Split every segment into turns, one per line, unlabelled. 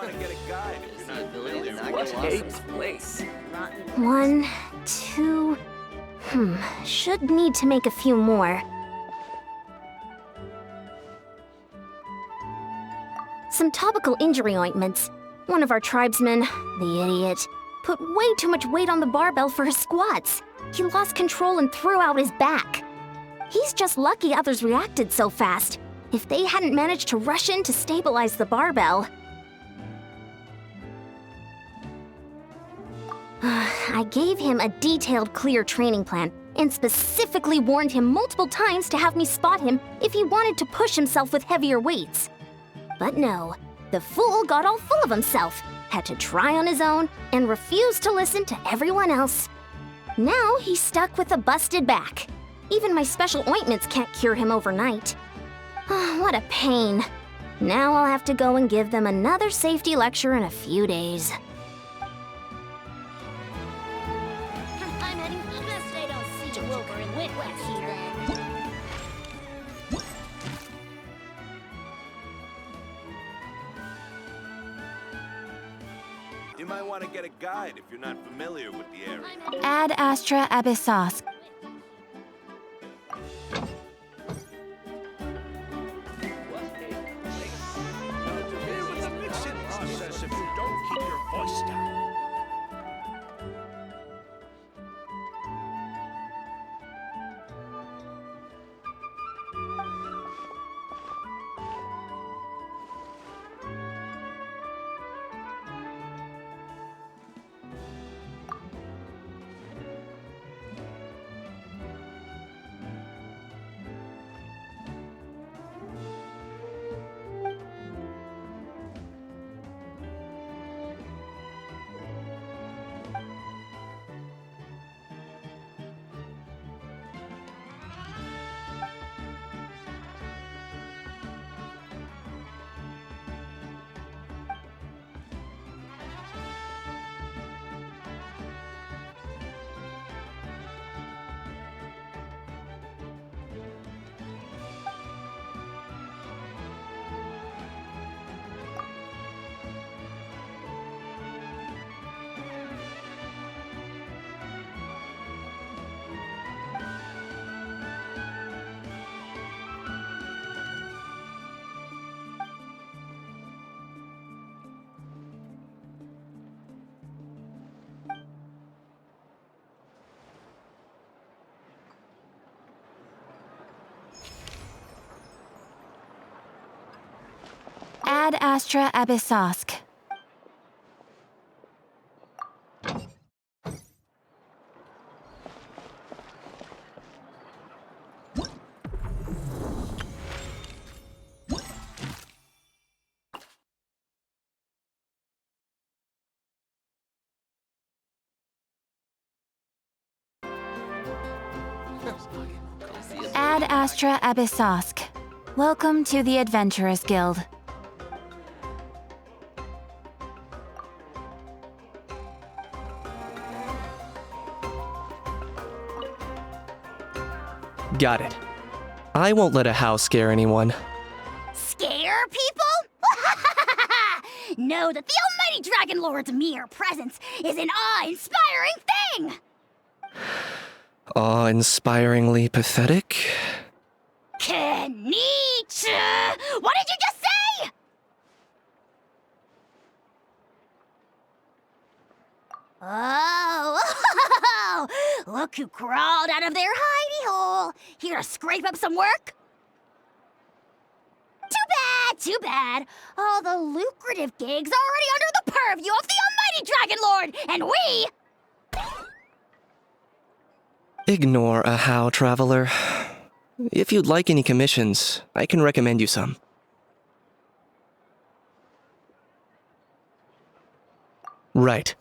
want to get a guide if you're not familiar
Not
with
get
the
lost in
area.
this place.
1, 2... should need to make a few more. Some topical injury ointments. One of our tribesmen, the idiot, put way too much weight on the barbell for his squats. He lost control and threw out his back. He's just lucky others reacted so fast. If they hadn't managed to rush in to stabilize the barbell... I gave him a detailed, clear training plan and specifically warned him multiple times to have me spot him if he wanted to push himself with heavier weights. But no, the fool got all full of himself, had to try on his own, and refused to listen to everyone else. Now he's stuck with a busted back. Even my special ointments can't cure him overnight. What a pain. Now I'll have to go and give them another safety lecture in a few days. I'm heading east. They don't see you over in Whitwest here.
You might want to get a guide if you're not familiar with the area.
Ad Astra Abyssosk.
Interfere with the mixing process if you don't keep your voice down.
Ad Astra Abyssosk. Ad Astra Abyssosk. Welcome to the Adventurers Guild.
Got it. I won't let a house scare anyone.
Scare people? Know that the almighty Dragon Lord's mere presence is an awe-inspiring thing!
Awe-inspiringly pathetic?
Kenichi! What did you just say? Oh, look who crawled out of their hidey hole. Here to scrape up some work? Too bad. All the lucrative gigs already under the purview of the almighty Dragon Lord, and we...
Ignore a how, traveler. If you'd like any commissions, I can recommend you some. Right.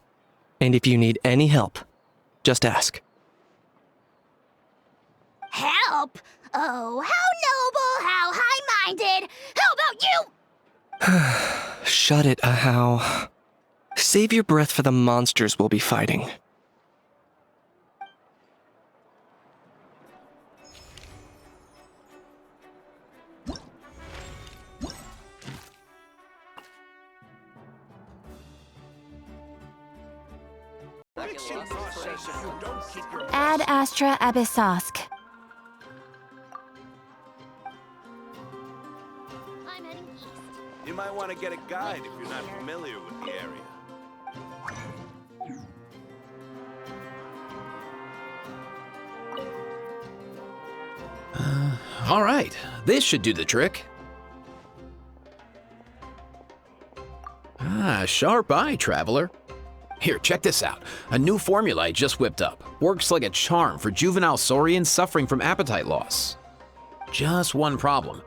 And if you need any help, just ask.
Help? Oh, how noble, how high-minded. How about you?
Shut it, Ahau. Save your breath for the monsters we'll be fighting.
mixing process if you don't keep your
Ad Astra Abyssosk.
I'm heading east.
You might want to get a guide if you're not familiar with the area.
All right, this should do the trick. Ah, sharp eye, traveler. Here, check this out. A new formula I just whipped up. Works like a charm for juvenile saurians suffering from appetite loss. Just one problem.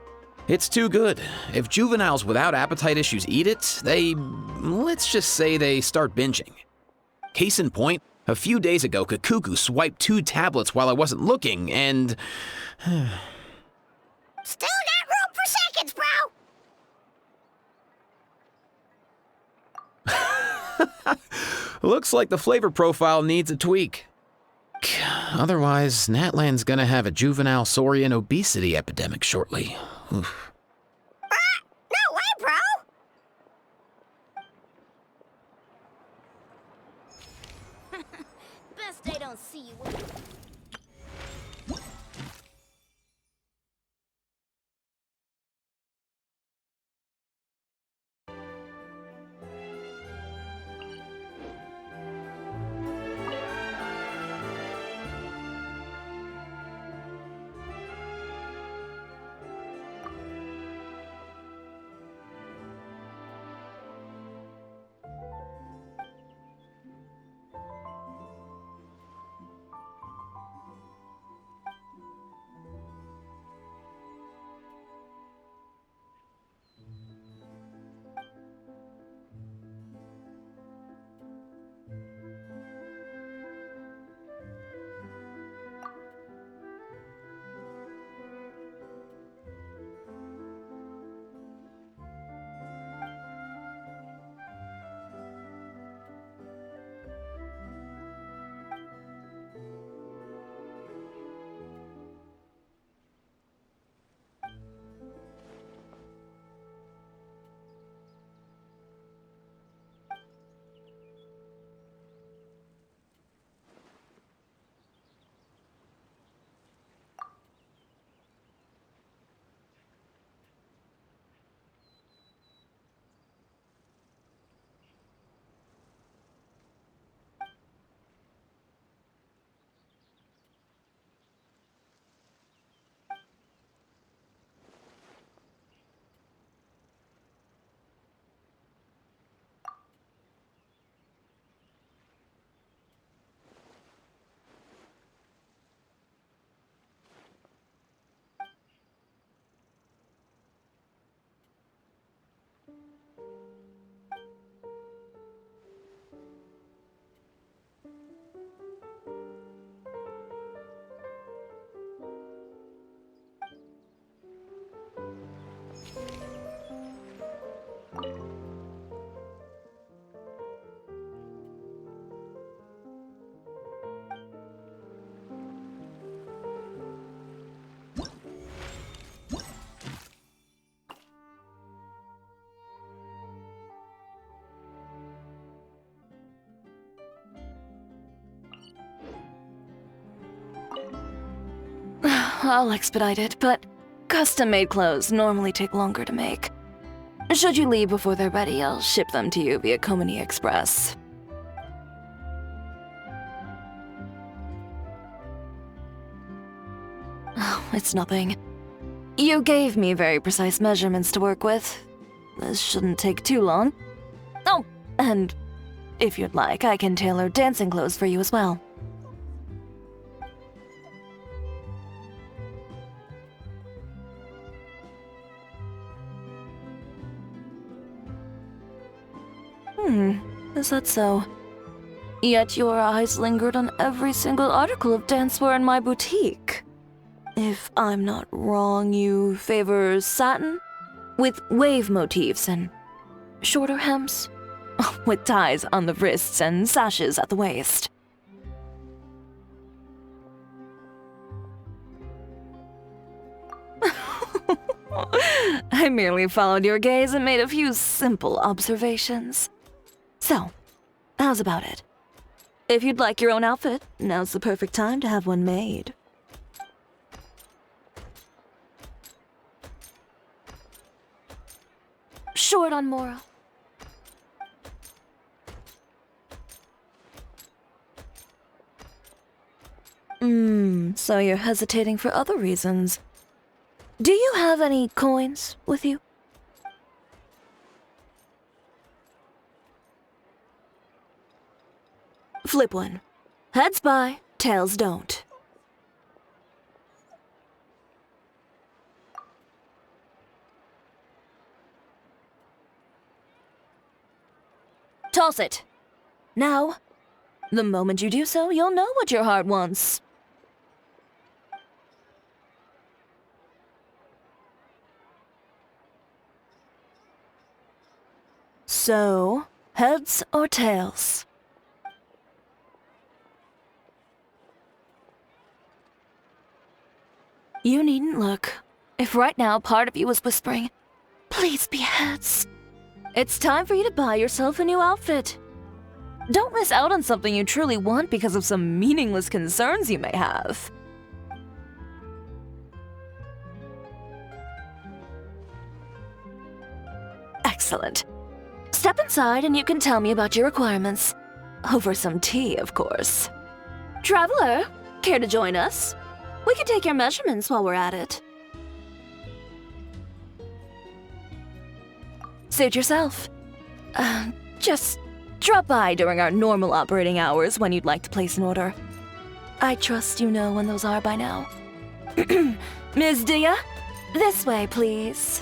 It's too good. If juveniles without appetite issues eat it, let's just say they start binging. Case in point, a few days ago, Kakuku swiped 2 tablets while I wasn't looking, and...
Still got room for seconds, bro!
Looks like the flavor profile needs a tweak. Otherwise, Natlan's gonna have a juvenile saurian obesity epidemic shortly. Oof.
No way, bro! Best they don't see you.
I'll expedite it, but custom-made clothes normally take longer to make. Should you leave before they're ready, I'll ship them to you via Komini Express. Oh, it's nothing. You gave me very precise measurements to work with. This shouldn't take too long. Oh, and if you'd like, I can tailor dancing clothes for you as well. Is that so? Yet your eyes lingered on every single article of dancewear in my boutique. If I'm not wrong, you favor satin? With wave motifs and shorter hems? With ties on the wrists and sashes at the waist. I merely followed your gaze and made a few simple observations. So, how's about it? If you'd like your own outfit, now's the perfect time to have one made. Short on moral. So you're hesitating for other reasons. Do you have any coins with you? Flip one. Heads buy, tails don't. Toss it. Now, the moment you do so, you'll know what your heart wants. So, heads or tails? You needn't look. If right now part of you was whispering, please be heads, it's time for you to buy yourself a new outfit. Don't miss out on something you truly want because of some meaningless concerns you may have. Excellent. Step inside and you can tell me about your requirements. Over some tea, of course. Traveler, care to join us? We can take your measurements while we're at it. Suit yourself. Just drop by during our normal operating hours when you'd like to place an order. I trust you know when those are by now. Ms. Dia, this way, please.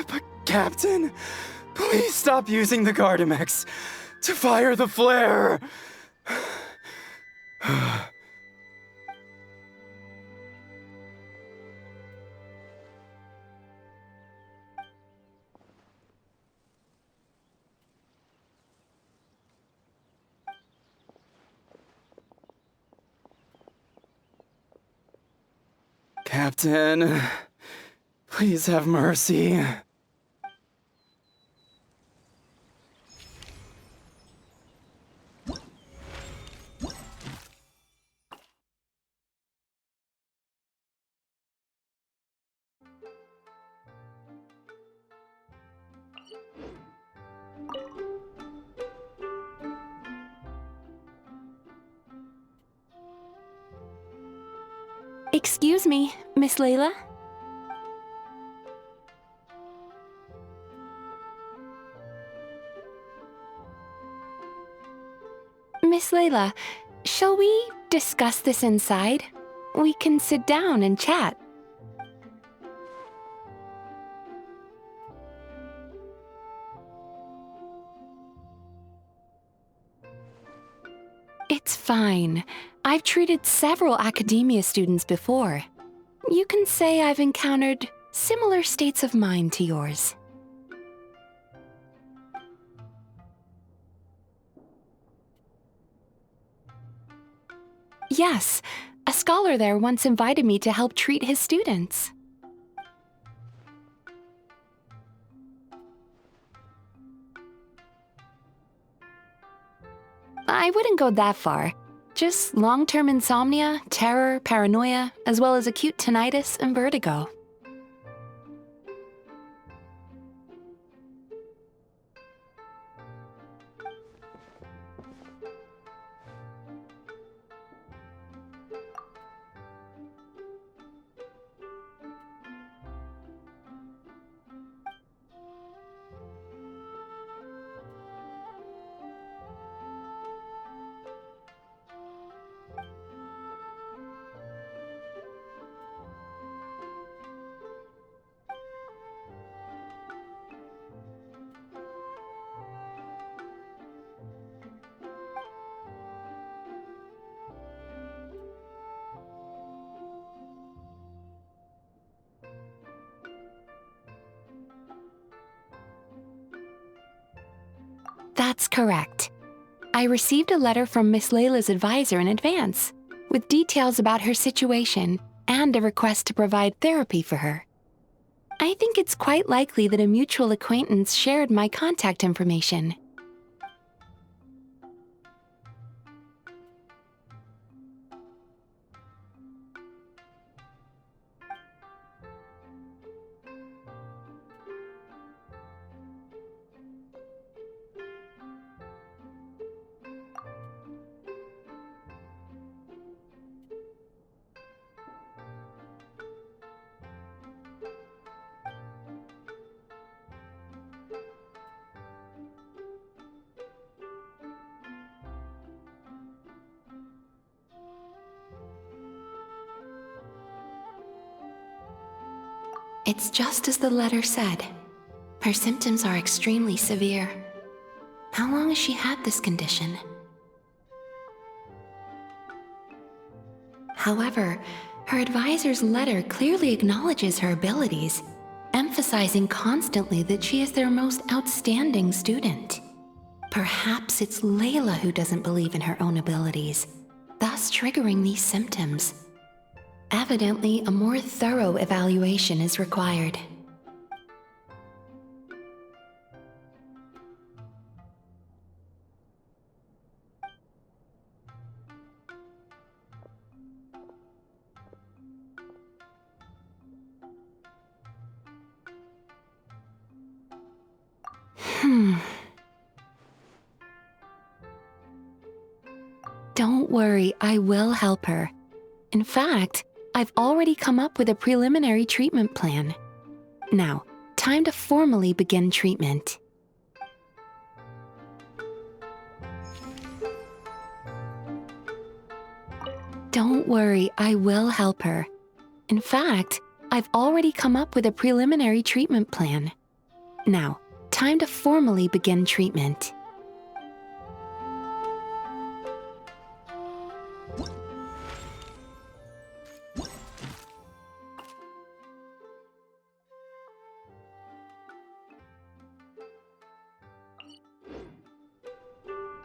But Captain, please stop using the Gardamex to fire the flare! Captain, please have mercy.
Excuse me, Miss Layla? Miss Layla, shall we discuss this inside? We can sit down and chat. It's fine. I've treated several academia students before. You can say I've encountered similar states of mind to yours. Yes, a scholar there once invited me to help treat his students. I wouldn't go that far. Just long-term insomnia, terror, paranoia, as well as acute tinnitus and vertigo. That's correct. I received a letter from Miss Layla's advisor in advance, with details about her situation and a request to provide therapy for her. I think it's quite likely that a mutual acquaintance shared my contact information. It's just as the letter said. Her symptoms are extremely severe. How long has she had this condition? However, her advisor's letter clearly acknowledges her abilities, emphasizing constantly that she is their most outstanding student. Perhaps it's Layla who doesn't believe in her own abilities, thus triggering these symptoms. Evidently, a more thorough evaluation is required. Don't worry, I will help her. In fact, I've already come up with a preliminary treatment plan. Now, time to formally begin treatment. Don't worry, I will help her. In fact, I've already come up with a preliminary treatment plan. Now, time to formally begin treatment.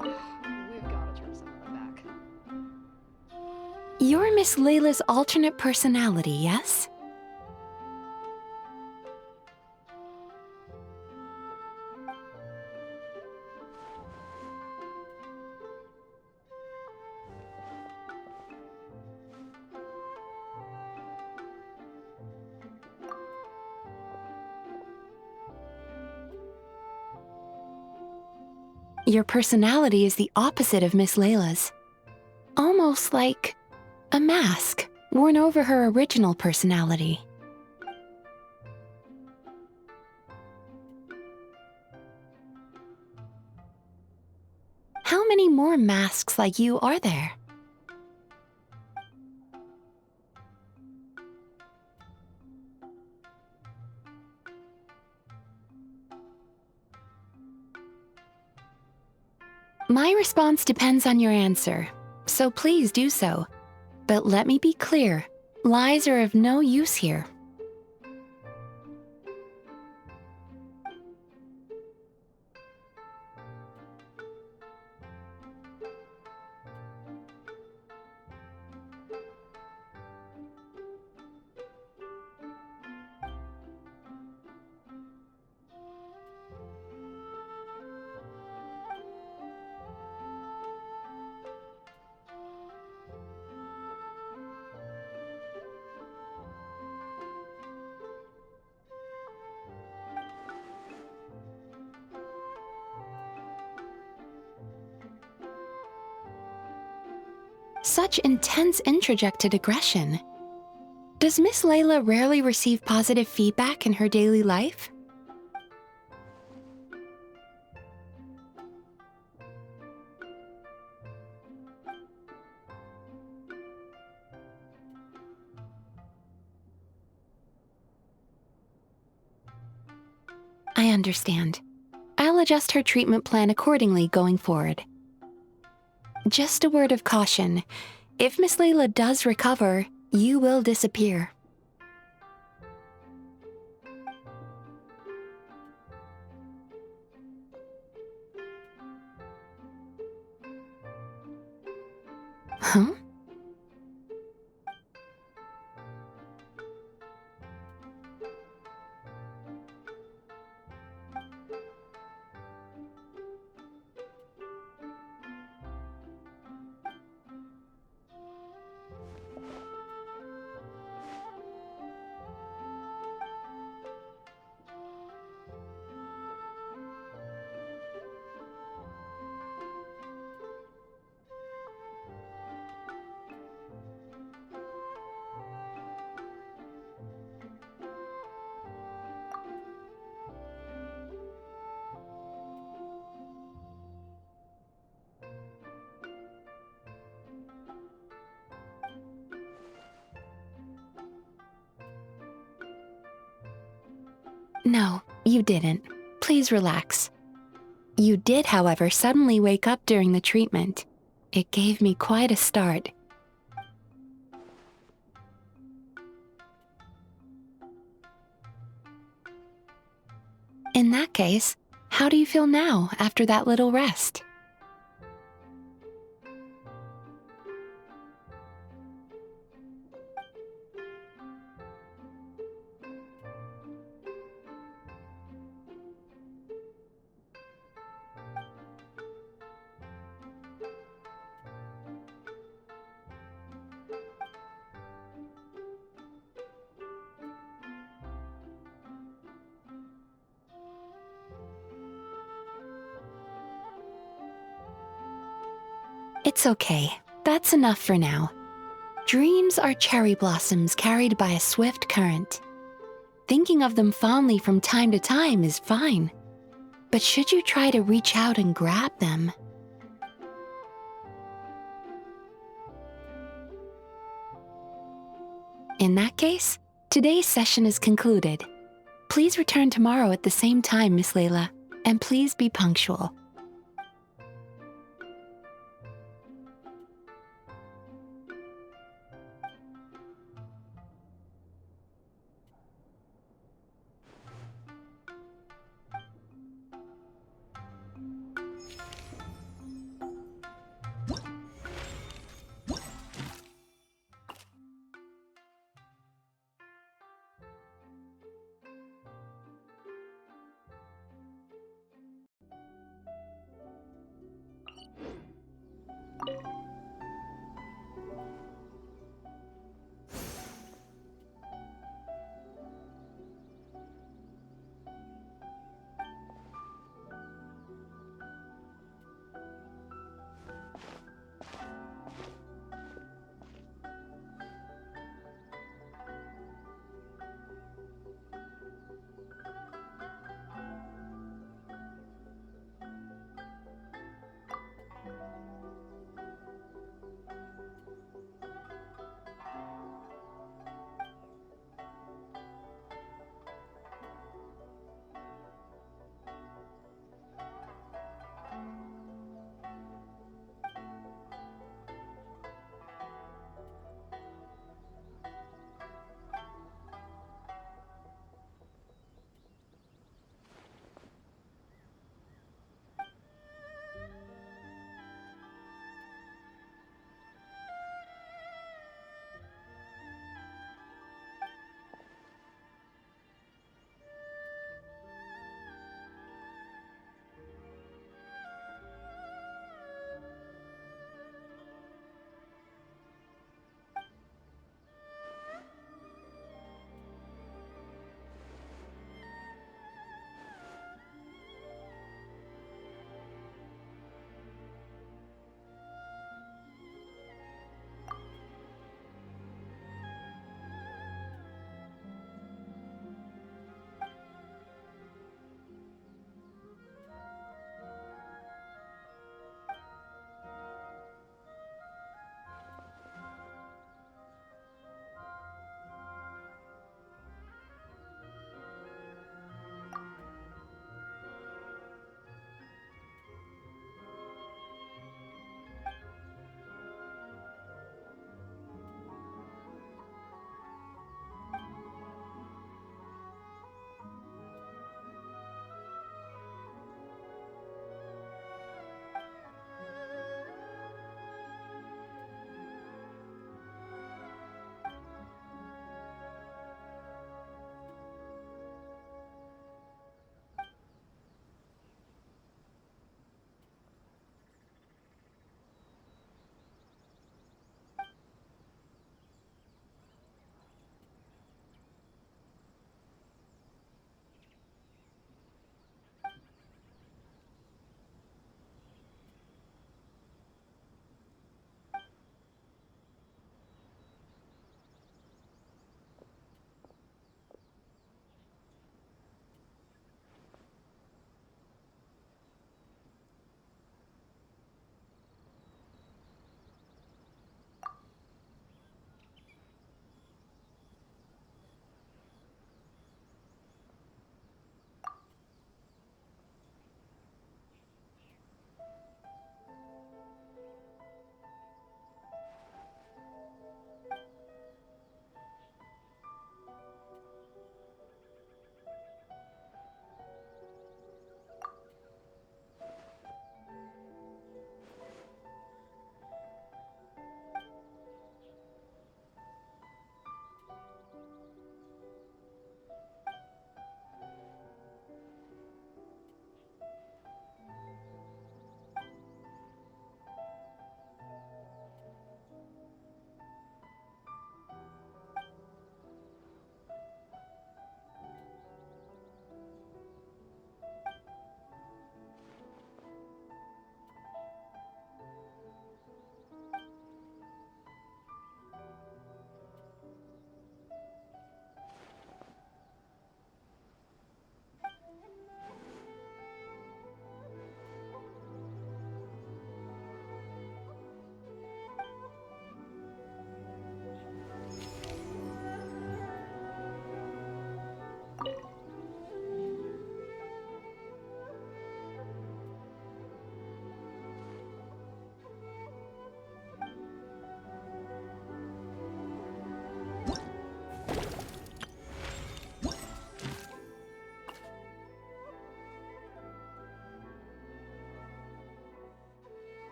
We've got to turn some of that back.
You're Miss Layla's alternate personality, yes? Your personality is the opposite of Miss Layla's. Almost like a mask worn over her original personality. How many more masks like you are there? My response depends on your answer, so please do so. But let me be clear, lies are of no use here. Such intense introjected aggression. Does Miss Layla rarely receive positive feedback in her daily life? I understand. I'll adjust her treatment plan accordingly going forward. Just a word of caution. If Miss Layla does recover, you will disappear. Huh? No, you didn't. Please relax. You did, however, suddenly wake up during the treatment. It gave me quite a start. In that case, how do you feel now after that little rest? It's okay. That's enough for now. Dreams are cherry blossoms carried by a swift current. Thinking of them fondly from time to time is fine. But should you try to reach out and grab them? In that case, today's session is concluded. Please return tomorrow at the same time, Miss Layla, and please be punctual.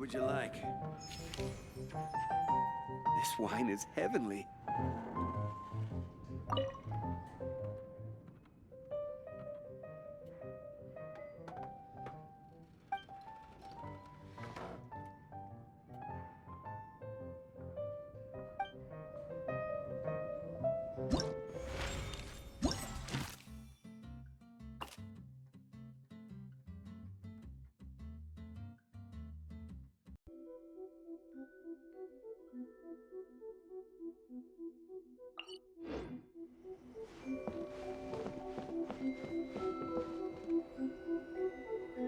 would you like? This wine is heavenly.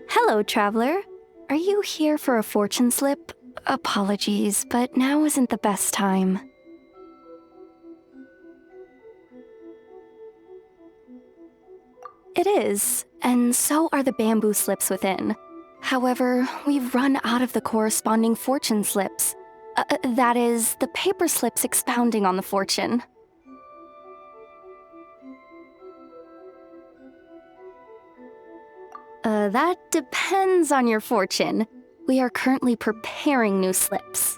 Hello, traveler. Are you here for a fortune slip? Apologies, but now isn't the best time. It is, and so are the bamboo slips within. However, we've run out of the corresponding fortune slips. That is, the paper slips expounding on the fortune. That depends on your fortune. We are currently preparing new slips.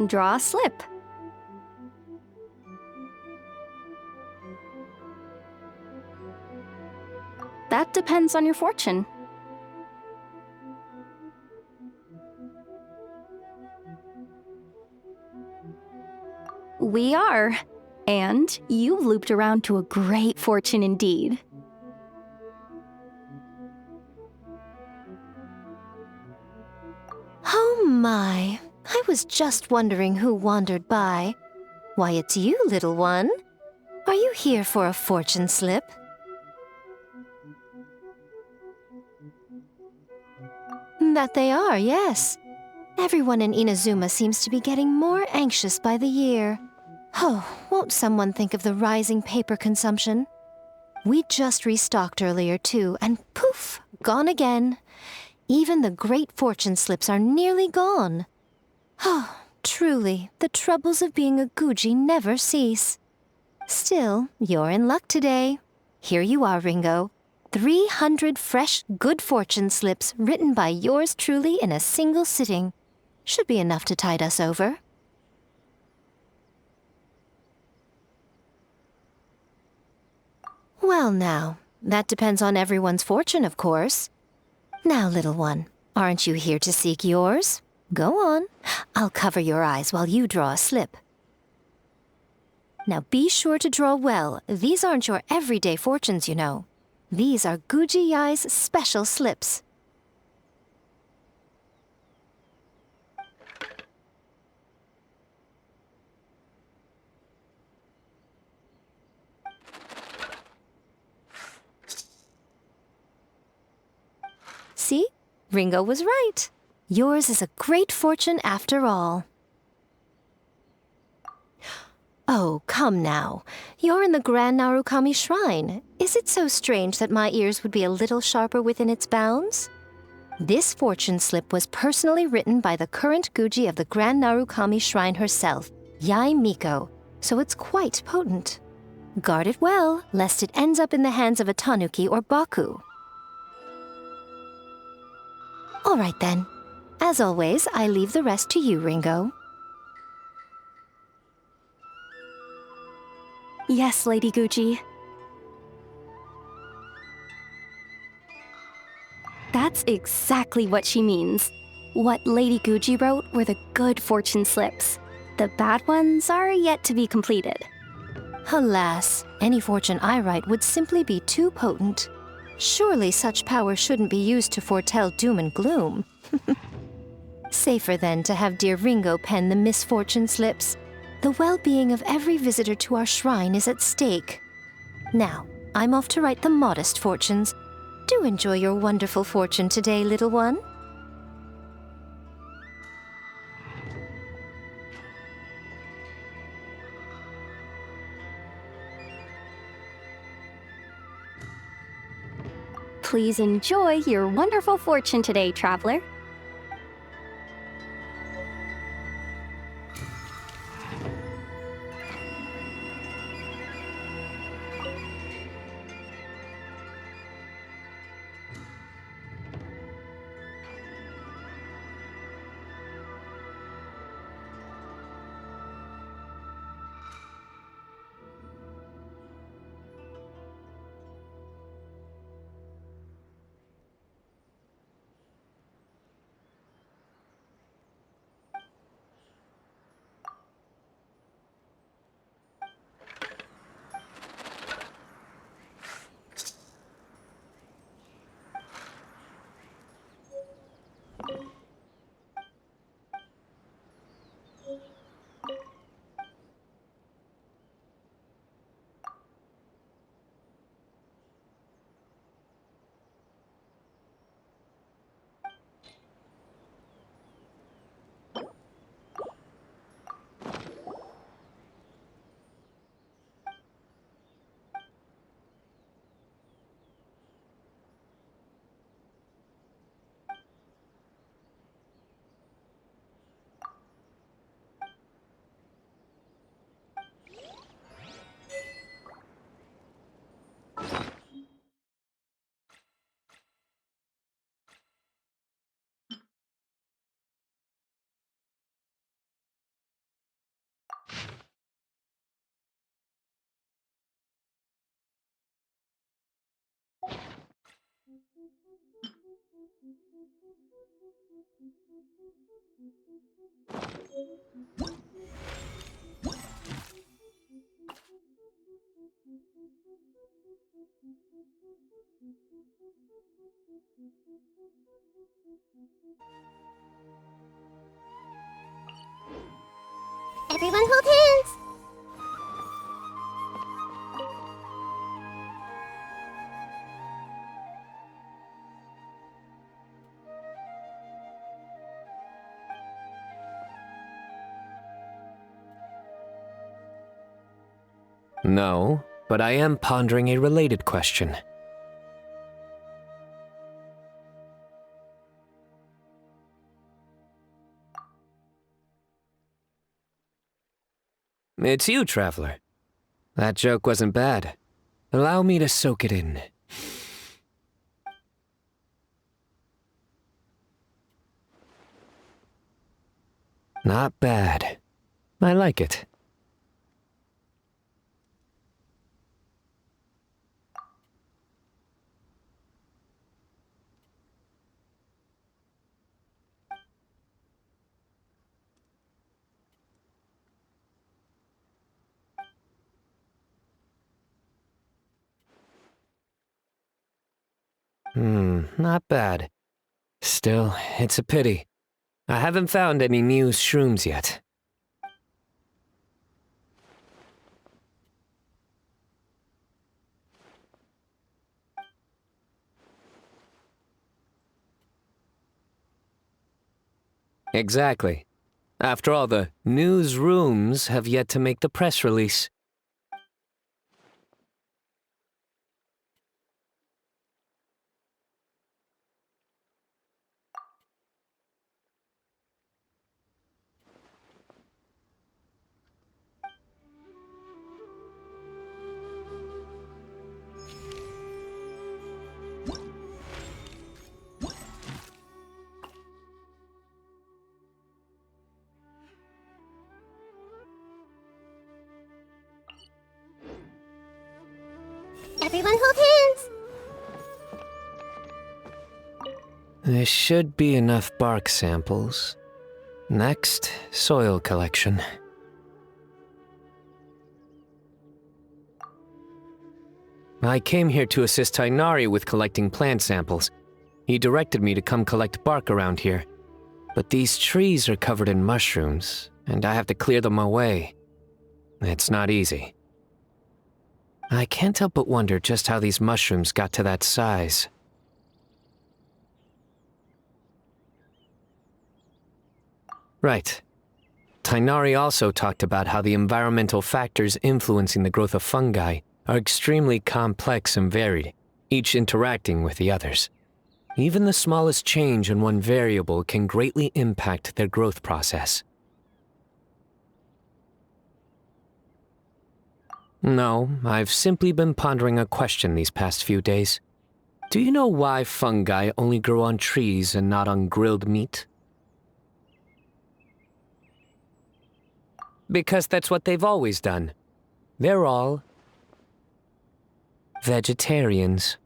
Draw a slip. That depends on your fortune. We are. And you've looped around to a great fortune indeed.
Oh my, I was just wondering who wandered by. Why, it's you, little one. Are you here for a fortune slip? That they are, yes. Everyone in Inazuma seems to be getting more anxious by the year. Oh, won't someone think of the rising paper consumption? We just restocked earlier too, and poof, gone again. Even the great fortune slips are nearly gone. Oh, truly, the troubles of being a Guji never cease. Still, you're in luck today. Here you are, Ringo. 300 fresh, good fortune slips written by yours truly in a single sitting. Should be enough to tide us over. Well now, that depends on everyone's fortune, of course. Now, little one, aren't you here to seek yours? Go on. I'll cover your eyes while you draw a slip. Now be sure to draw well. These aren't your everyday fortunes, you know. These are Guji Yai's special slips. See? Ringo was right. Yours is a great fortune after all. Oh, come now. You're in the Grand Narukami Shrine. Is it so strange that my ears would be a little sharper within its bounds? This fortune slip was personally written by the current Guji of the Grand Narukami Shrine herself, Yai Miko, so it's quite potent. Guard it well, lest it ends up in the hands of a tanuki or baku. All right then. As always, I leave the rest to you, Ringo.
Yes, Lady Guji. That's exactly what she means. What Lady Guji wrote were the good fortune slips. The bad ones are yet to be completed.
Alas, any fortune I write would simply be too potent. Surely such power shouldn't be used to foretell doom and gloom. Safer then to have dear Ringo pen the misfortune slips. The well-being of every visitor to our shrine is at stake. Now, I'm off to write the modest fortunes. Do enjoy your wonderful fortune today, little one.
Please enjoy your wonderful fortune today, traveler. Everyone hold hands!
No, but I am pondering a related question. It's you, Traveler. That joke wasn't bad. Allow me to soak it in. Not bad. I like it. Not bad. Still, it's a pity. I haven't found any Muse shrooms yet. Exactly. After all, the newsrooms have yet to make the press release.
Everyone hold hands!
There should be enough bark samples. Next, soil collection. I came here to assist Tainari with collecting plant samples. He directed me to come collect bark around here. But these trees are covered in mushrooms, and I have to clear them away. It's not easy. I can't help but wonder just how these mushrooms got to that size. Right. Tainari also talked about how the environmental factors influencing the growth of fungi are extremely complex and varied, each interacting with the others. Even the smallest change in one variable can greatly impact their growth process. No, I've simply been pondering a question these past few days. Do you know why fungi only grow on trees and not on grilled meat? Because that's what they've always done. They're all vegetarians.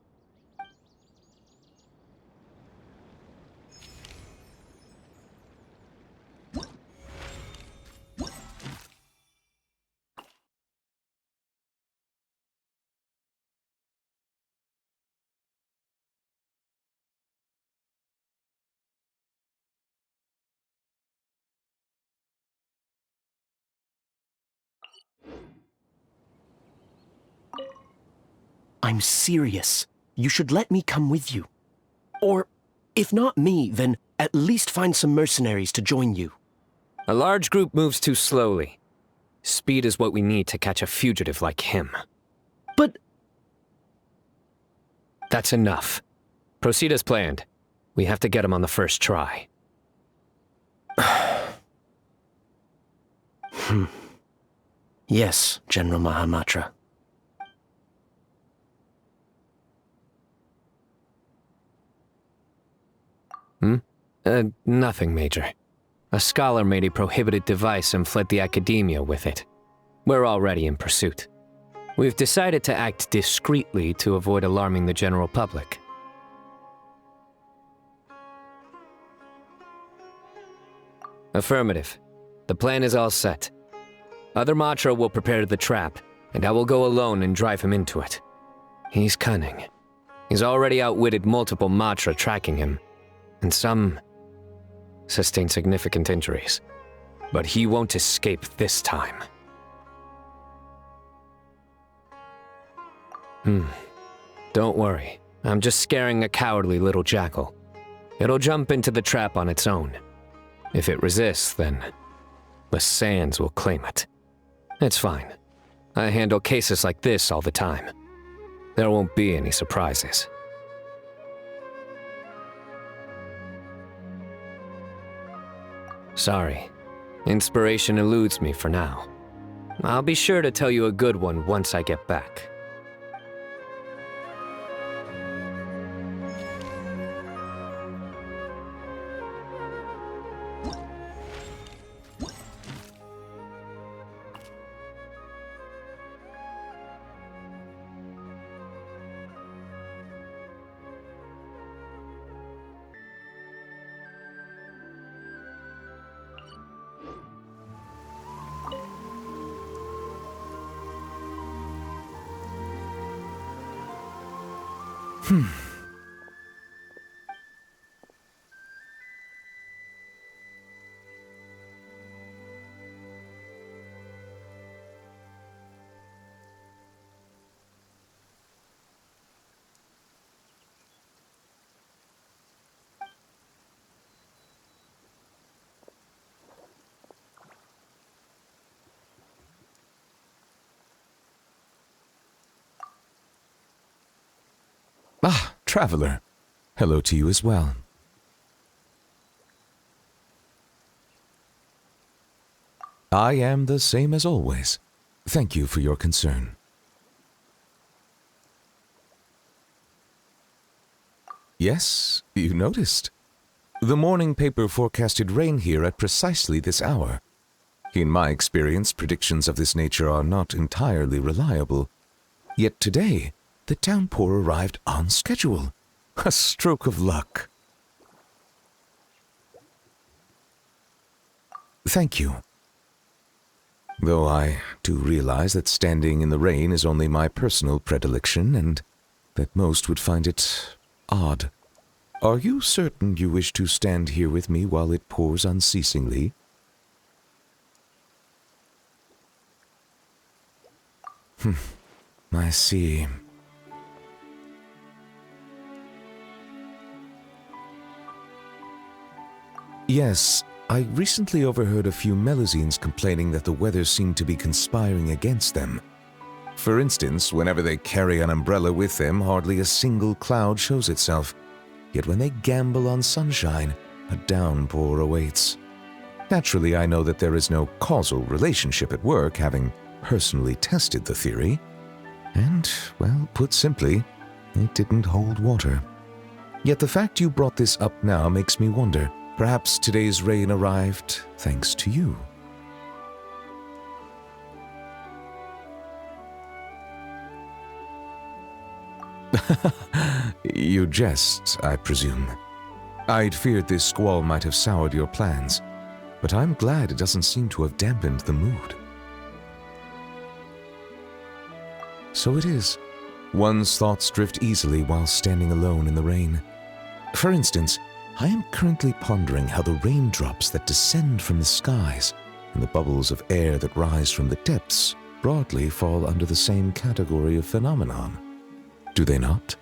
I'm serious. You should let me come with you. Or, if not me, then at least find some mercenaries to join you.
A large group moves too slowly. Speed is what we need to catch a fugitive like him.
But...
That's enough. Proceed as planned. We have to get him on the first try.
Yes, General Mahamatra.
Nothing, Major. A scholar made a prohibited device and fled the academia with it. We're already in pursuit. We've decided to act discreetly to avoid alarming the general public. Affirmative. The plan is all set. Other Matra will prepare the trap, and I will go alone and drive him into it. He's cunning. He's already outwitted multiple Matra tracking him, and some sustained significant injuries. But he won't escape this time. Don't worry. I'm just scaring a cowardly little jackal. It'll jump into the trap on its own. If it resists, then the sands will claim it. It's fine. I handle cases like this all the time. There won't be any surprises. Sorry. Inspiration eludes me for now. I'll be sure to tell you a good one once I get back.
Ah, Traveler. Hello to you as well. I am the same as always. Thank you for your concern. Yes, you noticed. The morning paper forecasted rain here at precisely this hour. In my experience, predictions of this nature are not entirely reliable. Yet today, the downpour arrived on schedule. A stroke of luck. Thank you. Though I do realize that standing in the rain is only my personal predilection, and that most would find it odd. Are you certain you wish to stand here with me while it pours unceasingly? I see. Yes, I recently overheard a few Melusines complaining that the weather seemed to be conspiring against them. For instance, whenever they carry an umbrella with them, hardly a single cloud shows itself. Yet when they gamble on sunshine, a downpour awaits. Naturally, I know that there is no causal relationship at work, having personally tested the theory. And, well, put simply, it didn't hold water. Yet the fact you brought this up now makes me wonder. Perhaps today's rain arrived thanks to you. You jest, I presume. I'd feared this squall might have soured your plans, but I'm glad it doesn't seem to have dampened the mood. So it is. One's thoughts drift easily while standing alone in the rain. For instance, I am currently pondering how the raindrops that descend from the skies and the bubbles of air that rise from the depths broadly fall under the same category of phenomenon. Do they not?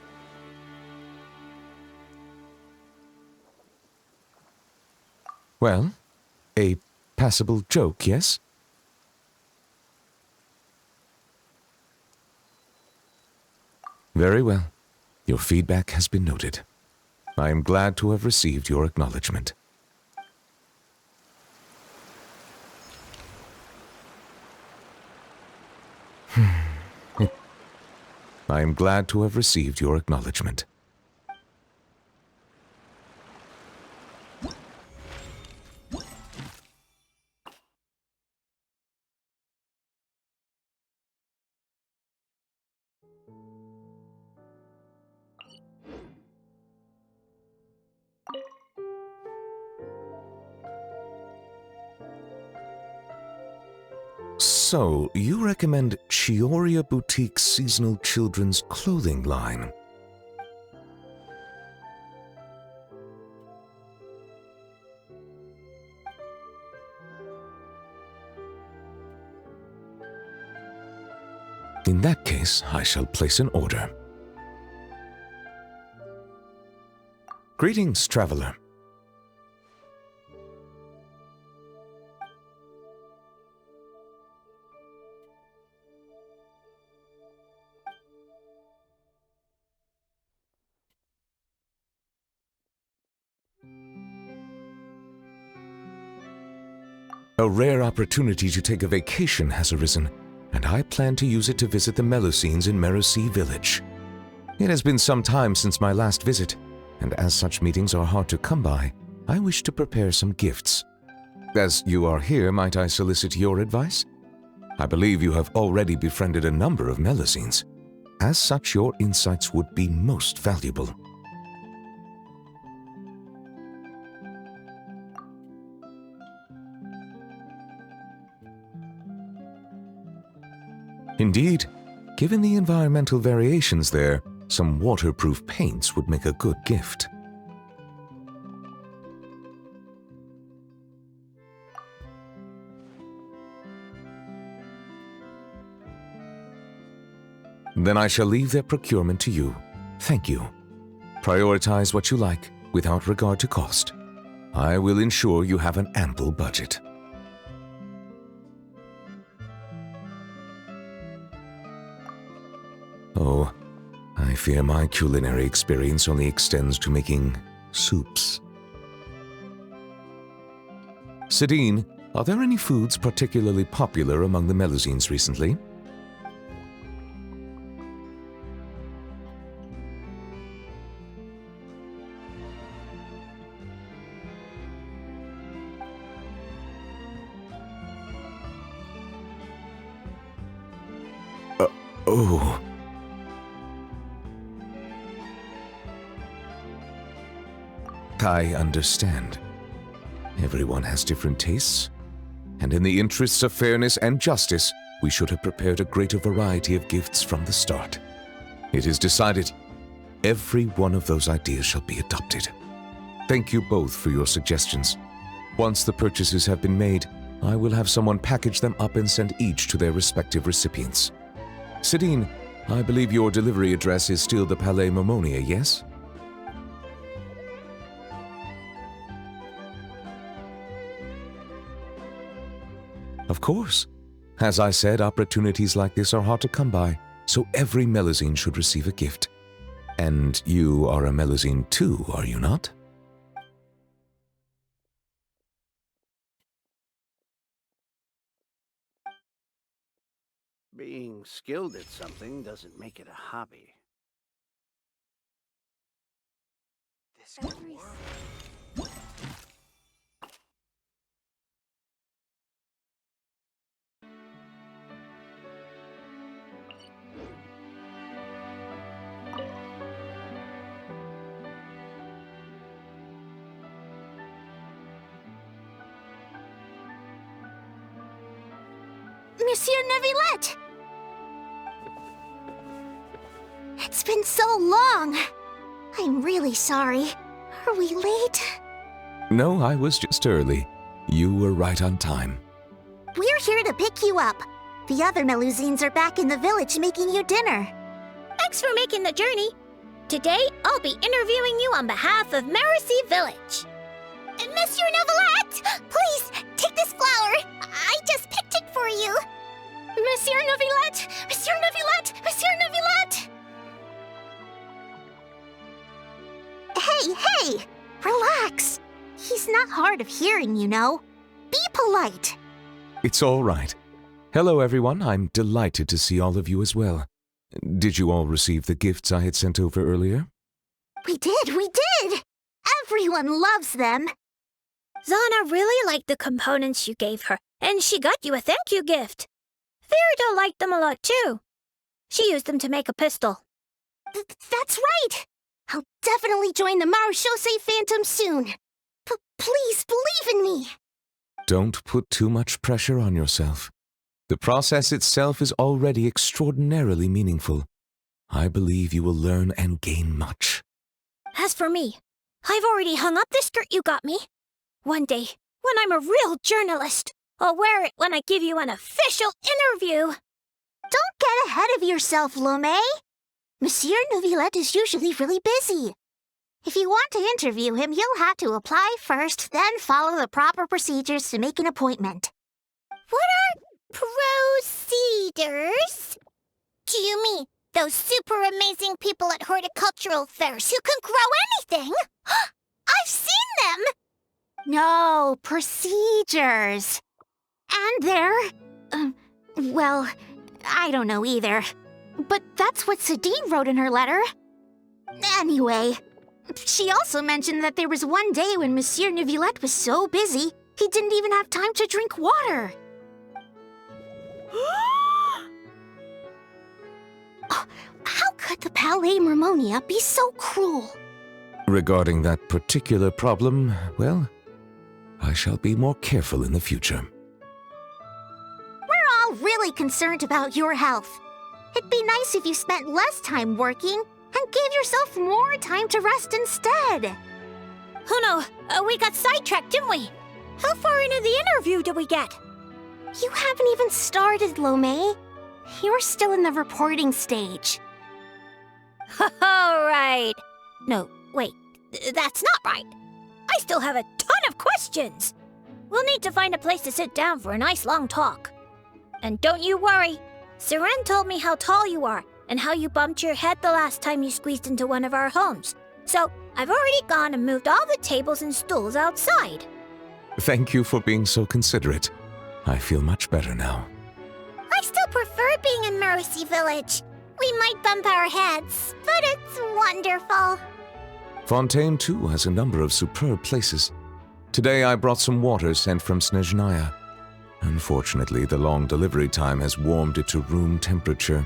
Well, a passable joke, yes? Very well. Your feedback has been noted. I am glad to have received your acknowledgement. I am glad to have received your acknowledgement. So, you recommend Chioria Boutique's seasonal children's clothing line? In that case, I shall place an order. Greetings, traveler. A rare opportunity to take a vacation has arisen, and I plan to use it to visit the Melusines in Merosi Village. It has been some time since my last visit, and as such meetings are hard to come by, I wish to prepare some gifts. As you are here, might I solicit your advice? I believe you have already befriended a number of Melusines. As such, your insights would be most valuable. Indeed, given the environmental variations there, some waterproof paints would make a good gift. Then I shall leave their procurement to you. Thank you. Prioritize what you like, without regard to cost. I will ensure you have an ample budget. Oh, I fear my culinary experience only extends to making soups. Sidine, are there any foods particularly popular among the Melusines recently? Oh. I understand. Everyone has different tastes, and in the interests of fairness and justice, we should have prepared a greater variety of gifts from the start. It is decided. Every one of those ideas shall be adopted. Thank you both for your suggestions. Once the purchases have been made, I will have someone package them up and send each to their respective recipients. Sidine, I believe your delivery address is still the Palais Momonia, yes? Of course. As I said, opportunities like this are hard to come by, so every Melusine should receive a gift. And you are a Melusine too, are you not?
Being skilled at something doesn't make it a hobby. This could work.
Monsieur Neuvillette! It's been so long. I'm really sorry. Are we late?
No, I was just early. You were right on time.
We're here to pick you up. The other Melusines are back in the village making you dinner.
Thanks for making the journey. Today, I'll be interviewing you on behalf of Merosi Village.
Monsieur Neuvillette! Please, take this flower. I just picked it for you. Monsieur Neuvillette! Monsieur Neuvillette! Monsieur Neuvillette! Hey! Relax. He's not hard of hearing, you know. Be polite.
It's all right. Hello, everyone. I'm delighted to see all of you as well. Did you all receive the gifts I had sent over earlier?
We did! Everyone loves them.
Zana really liked the components you gave her, and she got you a thank you gift. Verida liked them a lot too. She used them to make a pistol.
That's right! I'll definitely join the Marechaussee Phantom soon. Please believe in me!
Don't put too much pressure on yourself. The process itself is already extraordinarily meaningful. I believe you will learn and gain much.
As for me, I've already hung up the skirt you got me. One day, when I'm a real journalist, I'll wear it when I give you an official interview.
Don't get ahead of yourself, Lome. Monsieur Neuvillette is usually really busy. If you want to interview him, you'll have to apply first, then follow the proper procedures to make an appointment.
What are procedures?
Do you mean those super amazing people at horticultural fairs who can grow anything? I've seen them! No, procedures. And they're... well, I don't know either. But that's what Sadine wrote in her letter. Anyway, she also mentioned that there was one day when Monsieur Neuvillette was so busy, he didn't even have time to drink water. How could the Palais Mermonia be so cruel?
Regarding that particular problem, well, I shall be more careful in the future.
We're all really concerned about your health. It'd be nice if you spent less time working and gave yourself more time to rest instead.
Oh no, we got sidetracked, didn't we? How far into the interview did we get?
You haven't even started, Lome. You're still in the reporting stage.
All right. No, wait, that's not right. I still have a ton of questions. We'll need to find a place to sit down for a nice long talk. And don't you worry. Seren told me how tall you are and how you bumped your head the last time you squeezed into one of our homes. So I've already gone and moved all the tables and stools outside.
Thank you for being so considerate. I feel much better now.
I still prefer being in Mercy Village. We might bump our heads, but it's wonderful.
Fontaine, too, has a number of superb places. Today I brought some water sent from Snezhnaya. Unfortunately, the long delivery time has warmed it to room temperature,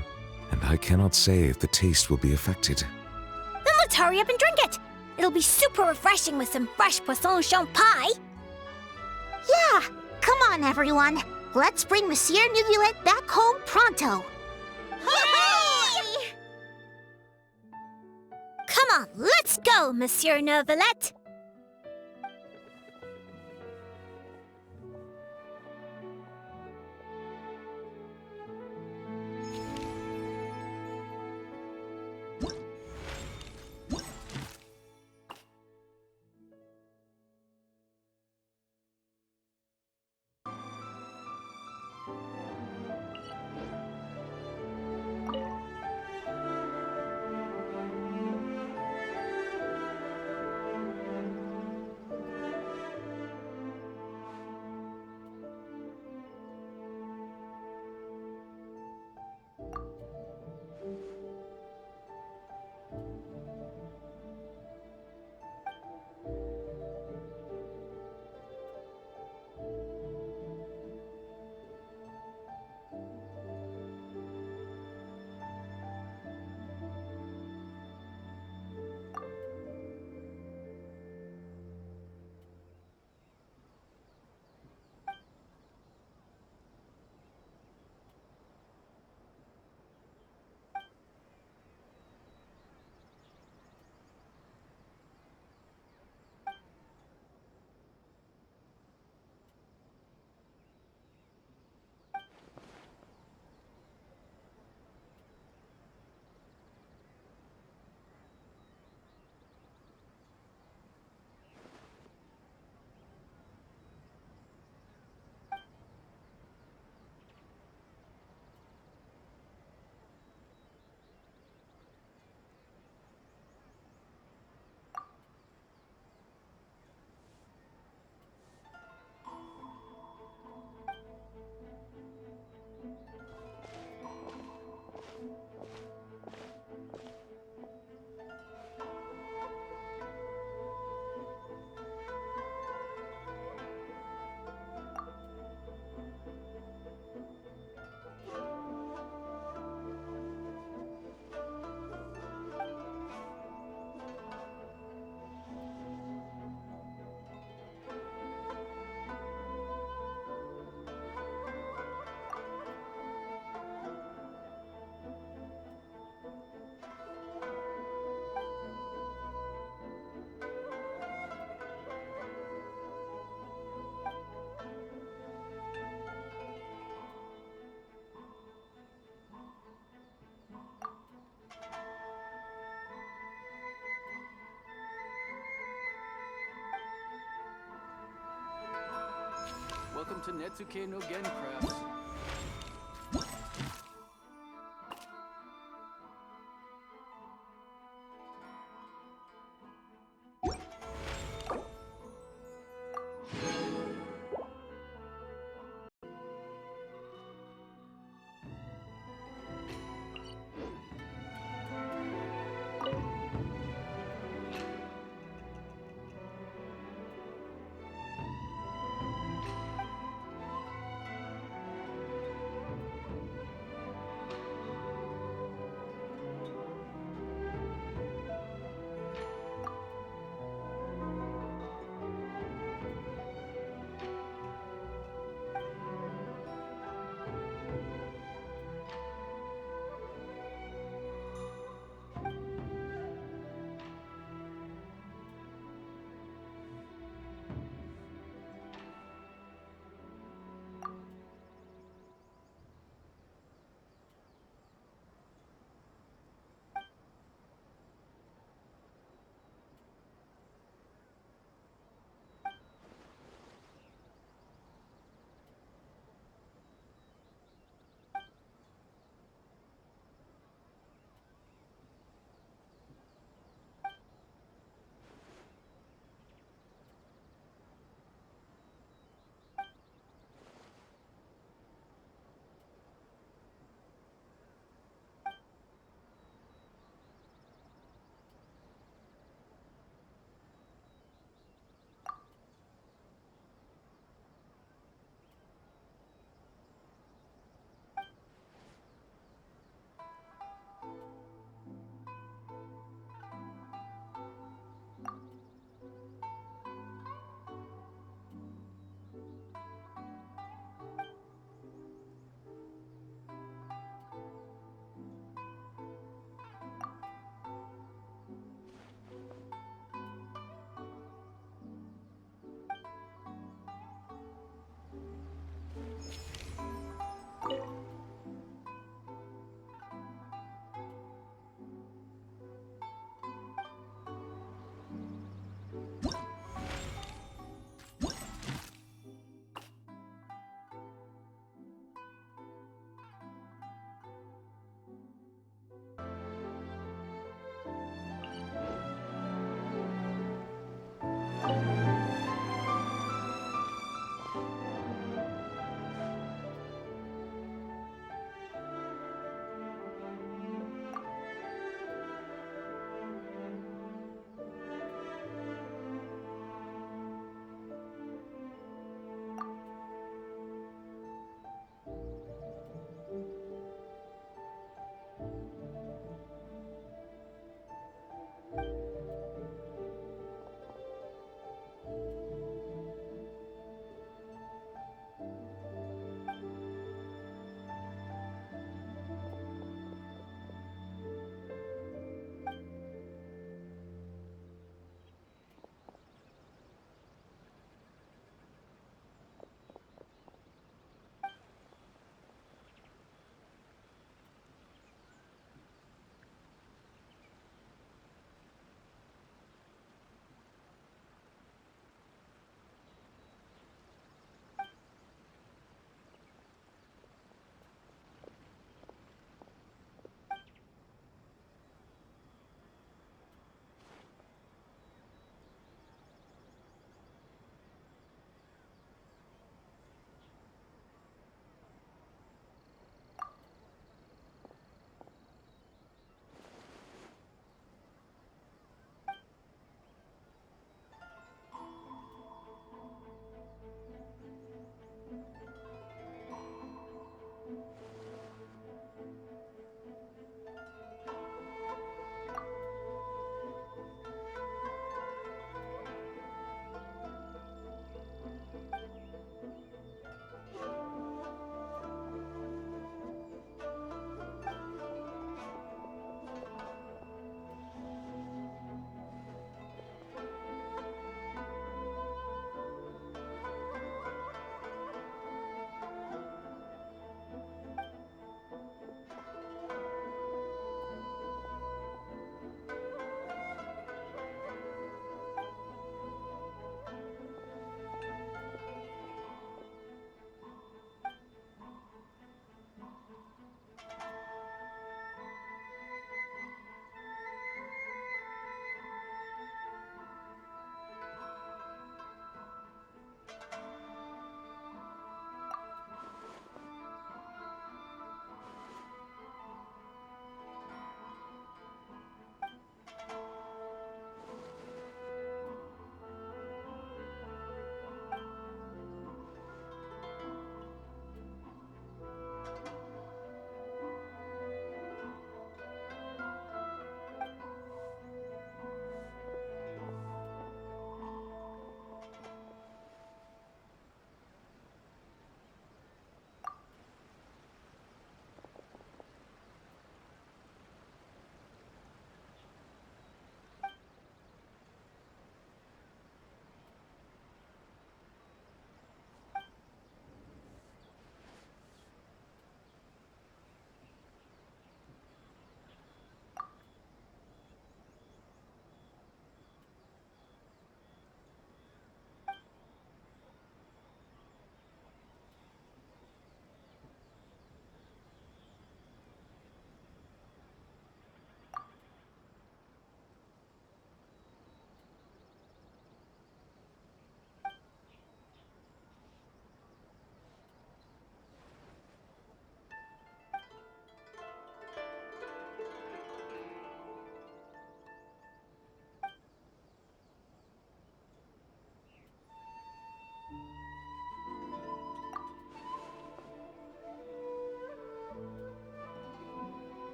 and I cannot say if the taste will be affected.
Then let's hurry up and drink it. It'll be super refreshing with some fresh poisson champ pie.
Yeah, come on, everyone. Let's bring Monsieur Neuvillette back home pronto. Hooray!
Come on, let's go, Monsieur Neuvillette.
Welcome to Netsuke no Gen Crafts.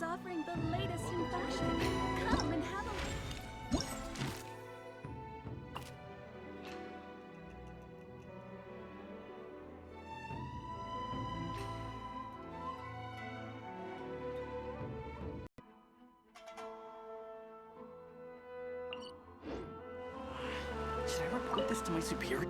is offering the latest in fashion. Come and have a
Should I report this to my superior?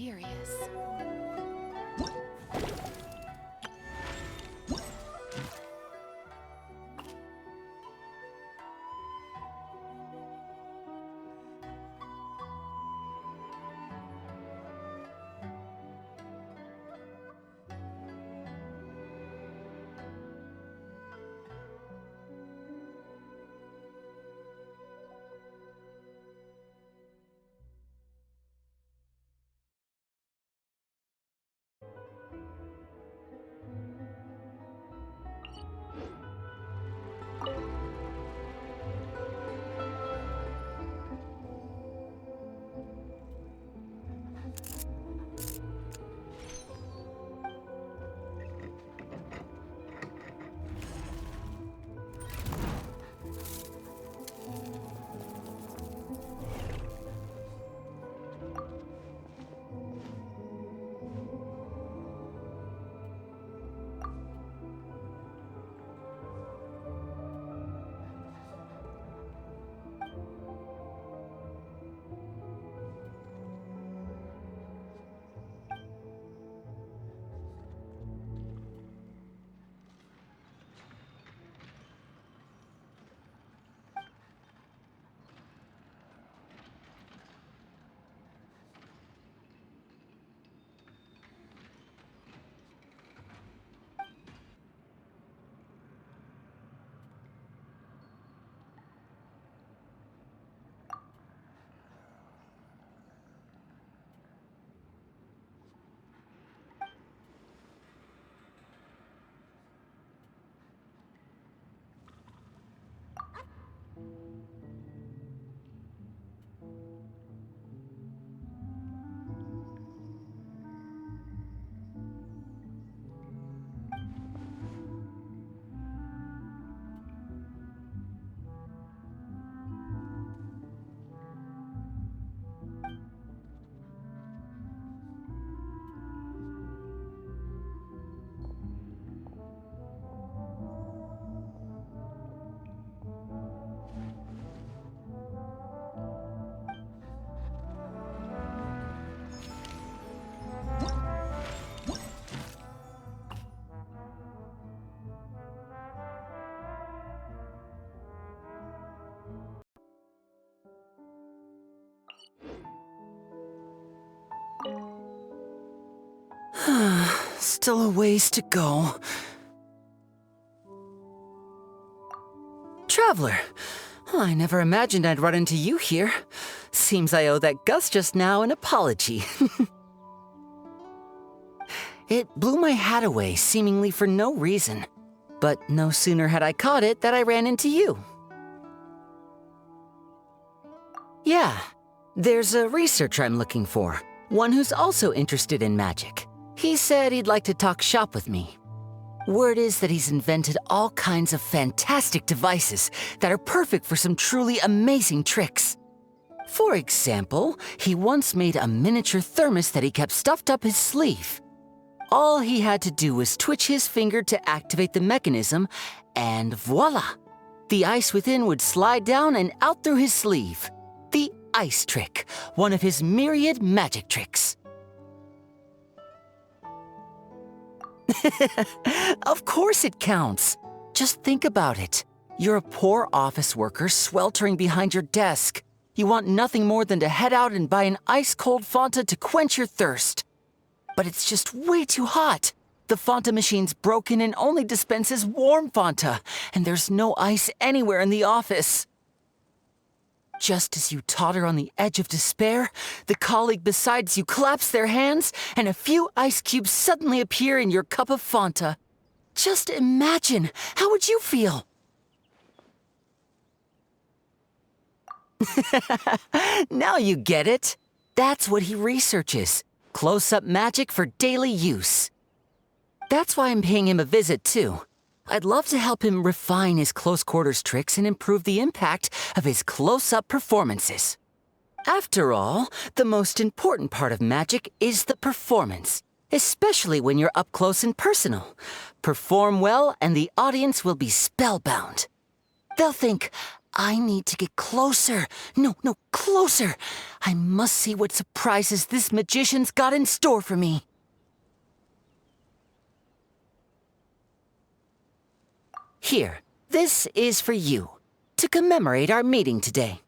mysterious.
Still a ways to go. Traveler, I never imagined I'd run into you here. Seems I owe that Gus just now an apology. It blew my hat away, seemingly for no reason. But no sooner had I caught it that I ran into you. Yeah, there's a researcher I'm looking for. One who's also interested in magic. He said he'd like to talk shop with me. Word is that he's invented all kinds of fantastic devices that are perfect for some truly amazing tricks. For example, he once made a miniature thermos that he kept stuffed up his sleeve. All he had to do was twitch his finger to activate the mechanism, and voila! The ice within would slide down and out through his sleeve. The ice trick, one of his myriad magic tricks. Of course it counts. Just think about it. You're a poor office worker sweltering behind your desk. You want nothing more than to head out and buy an ice-cold Fanta to quench your thirst. But it's just way too hot. The Fanta machine's broken and only dispenses warm Fanta, and there's no ice anywhere in the office. Just as you totter on the edge of despair, the colleague beside you claps their hands, and a few ice cubes suddenly appear in your cup of Fanta. Just imagine, how would you feel? Now you get it. That's what he researches. Close-up magic for daily use. That's why I'm paying him a visit, too. I'd love to help him refine his close-quarters tricks and improve the impact of his close-up performances. After all, the most important part of magic is the performance, especially when you're up close and personal. Perform well and the audience will be spellbound. They'll think, I need to get closer. No, closer. I must see what surprises this magician's got in store for me. Here, this is for you, to commemorate our meeting today.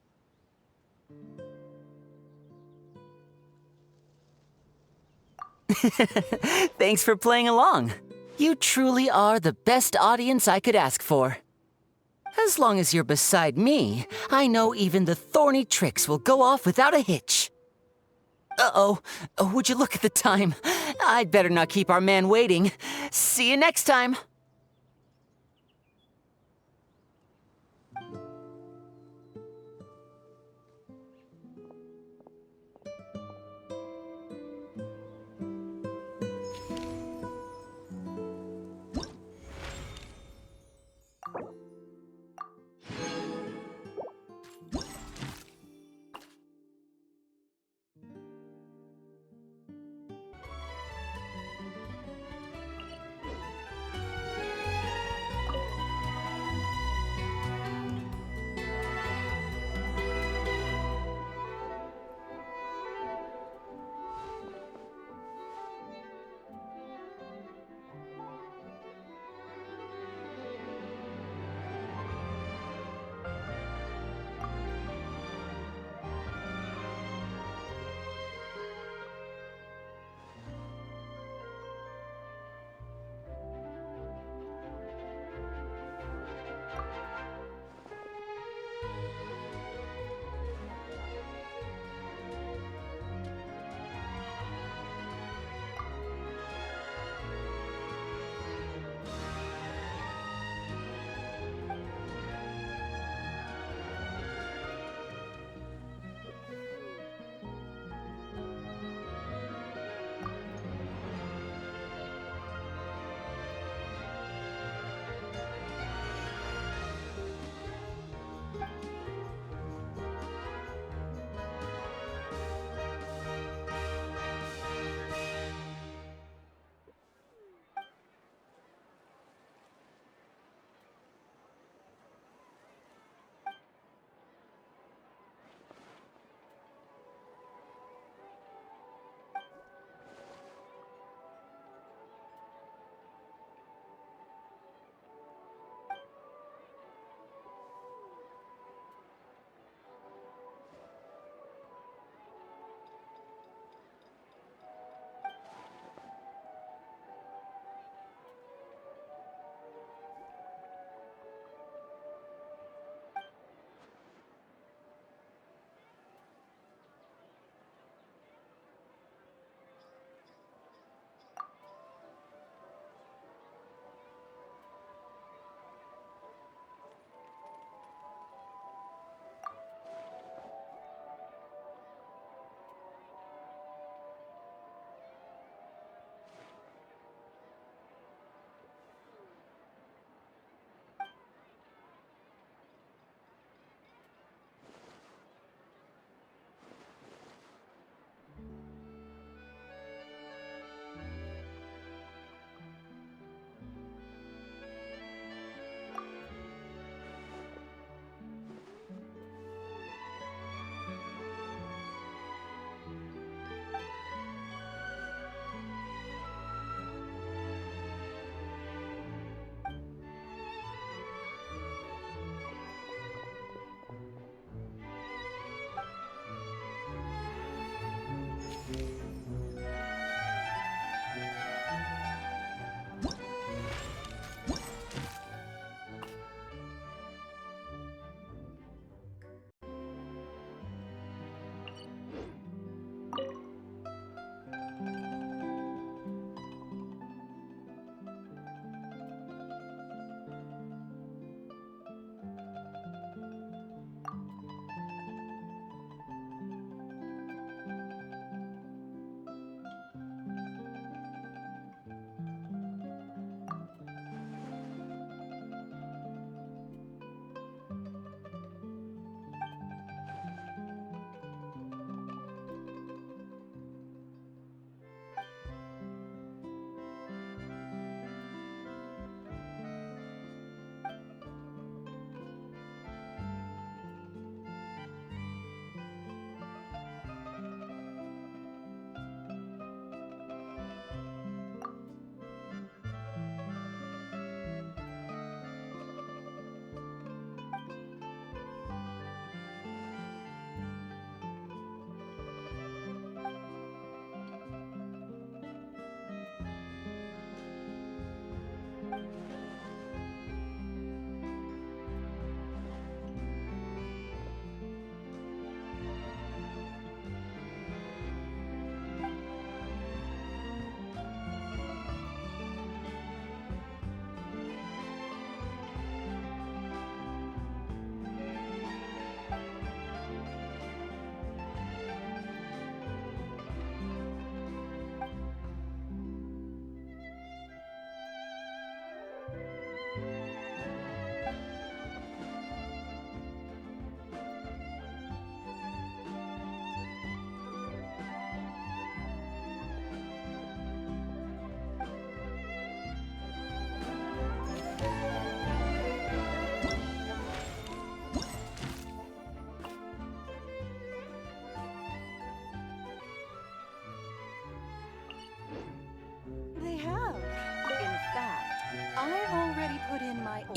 Thanks for playing along. You truly are the best audience I could ask for. As long as you're beside me, I know even the thorny tricks will go off without a hitch. Uh-oh. Would you look at the time? I'd better not keep our man waiting. See you next time.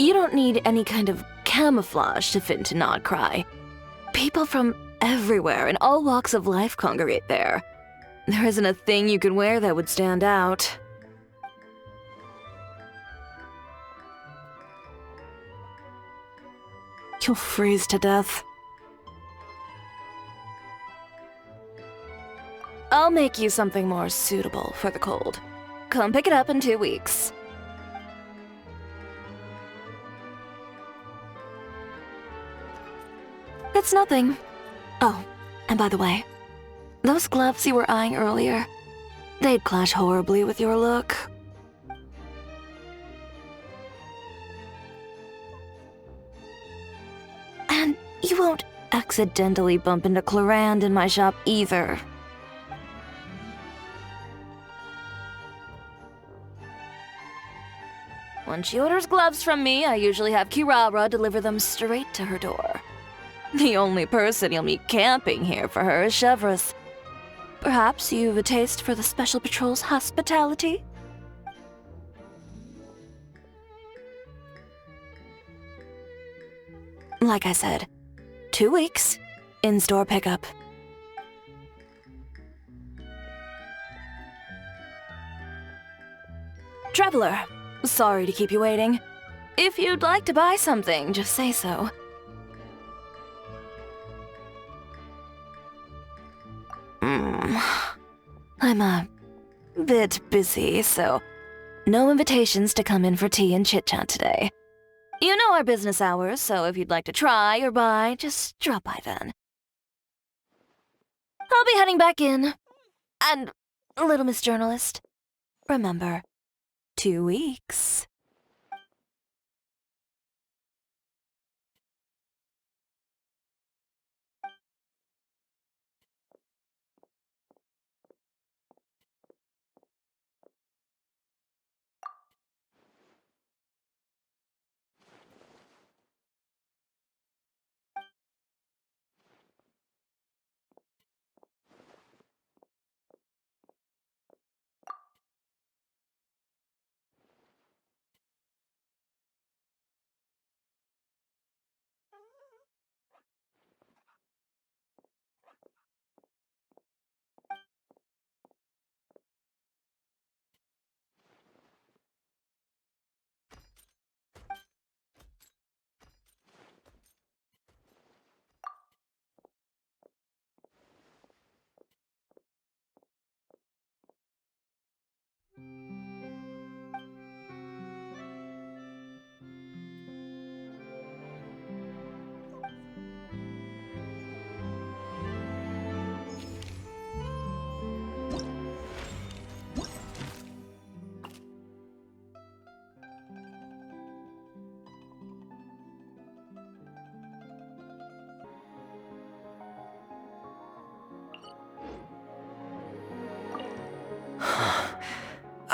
You don't need any kind of camouflage to fit into Not Cry. People from everywhere in all walks of life congregate there. There isn't a thing you can wear that would stand out. You'll freeze to death. I'll make you something more suitable for the cold. Come pick it up in 2 weeks. It's nothing. Oh, and by the way, those gloves you were eyeing earlier, they'd clash horribly with your look. And you won't accidentally bump into Clarand in my shop either. When she orders gloves from me, I usually have Kirara deliver them straight to her door. The only person you'll meet camping here for her is Chevreuse. Perhaps you've a taste for the Special Patrol's hospitality? Like I said, 2 weeks, in-store pickup. Traveler, sorry to keep you waiting. If you'd like to buy something, just say so. I'm a bit busy, so no invitations to come in for tea and chit-chat today. You know our business hours, so if you'd like to try or buy, just drop by then. I'll be heading back in. And, Little Miss Journalist, remember, 2 weeks.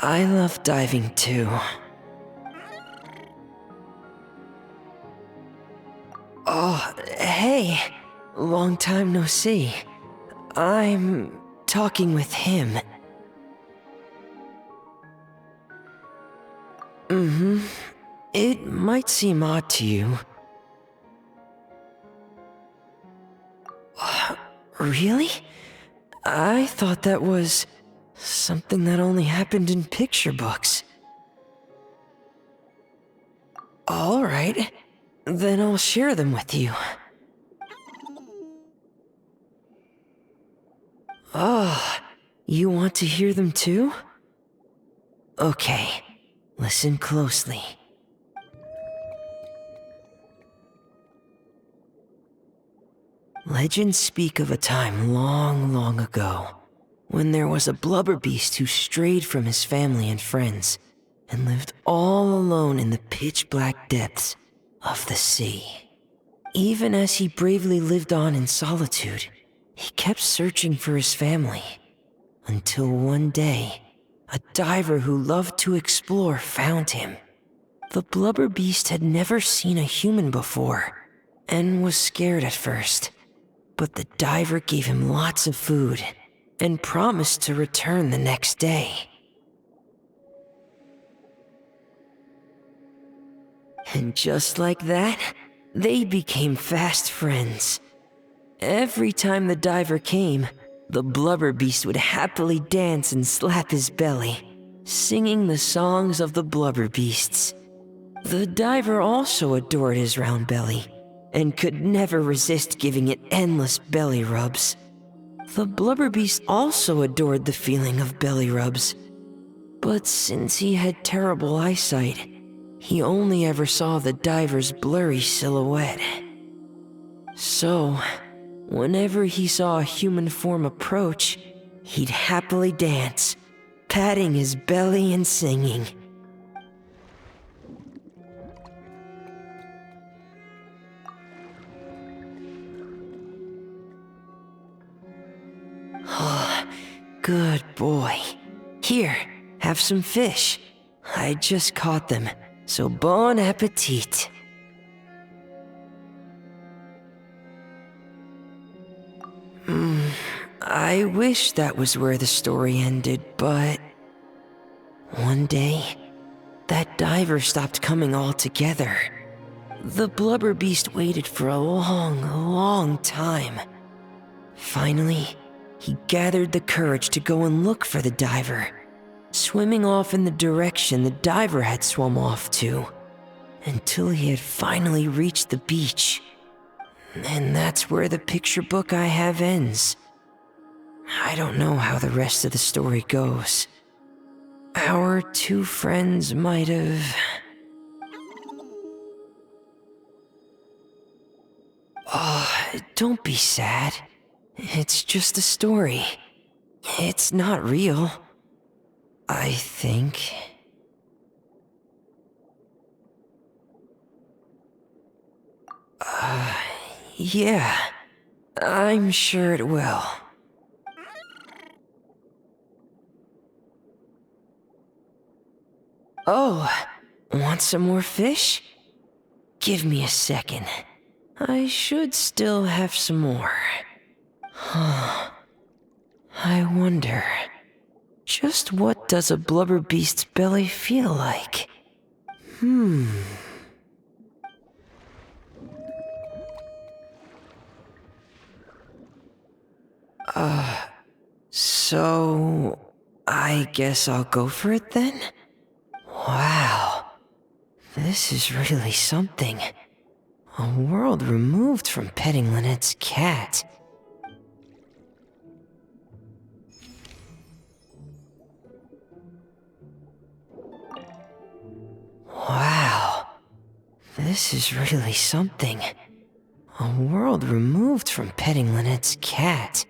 I love diving too. Oh, hey! Long time no see. I'm talking with him. It might seem odd to you. Really? I thought that was something that only happened in picture books. Alright, then I'll share them with you. Oh, you want to hear them too? Okay, listen closely. Legends speak of a time long, long ago, when there was a blubber beast who strayed from his family and friends, and lived all alone in the pitch-black depths of the sea. Even as he bravely lived on in solitude, he kept searching for his family, until one day, a diver who loved to explore found him. The blubber beast had never seen a human before, and was scared at first. But the diver gave him lots of food, and promised to return the next day. And just like that, they became fast friends. Every time the diver came, the blubber beast would happily dance and slap his belly, singing the songs of the blubber beasts. The diver also adored his round belly, and could never resist giving it endless belly rubs. The blubber beast also adored the feeling of belly rubs, but since he had terrible eyesight, he only ever saw the diver's blurry silhouette. So, whenever he saw a human form approach, he'd happily dance, patting his belly and singing. Oh, good boy. Here, have some fish. I just caught them, so bon appetit. I wish that was where the story ended, but... One day, that diver stopped coming altogether. The blubber beast waited for a long, long time. Finally, he gathered the courage to go and look for the diver, swimming off in the direction the diver had swum off to, until he had finally reached the beach. And that's where the picture book I have ends. I don't know how the rest of the story goes. Our two friends might have... Oh, don't be sad. It's just a story. It's not real. I think. Yeah. I'm sure it will. Oh, want some more fish? Give me a second. I should still have some more. I wonder, just what does a blubber beast's belly feel like? So... I guess I'll go for it then? Wow. This is really something. A world removed from petting Lynette's cat. Wow. This is really something. A world removed from petting Lynette's cat.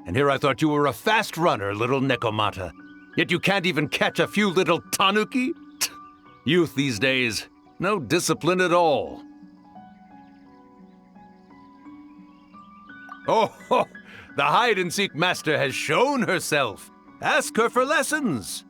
And here I thought you were a fast runner, little Nekomata. Yet you can't even catch a few little tanuki? Youth these days, no discipline at all. Oh, ho, the hide-and-seek master has shown herself. Ask her for lessons.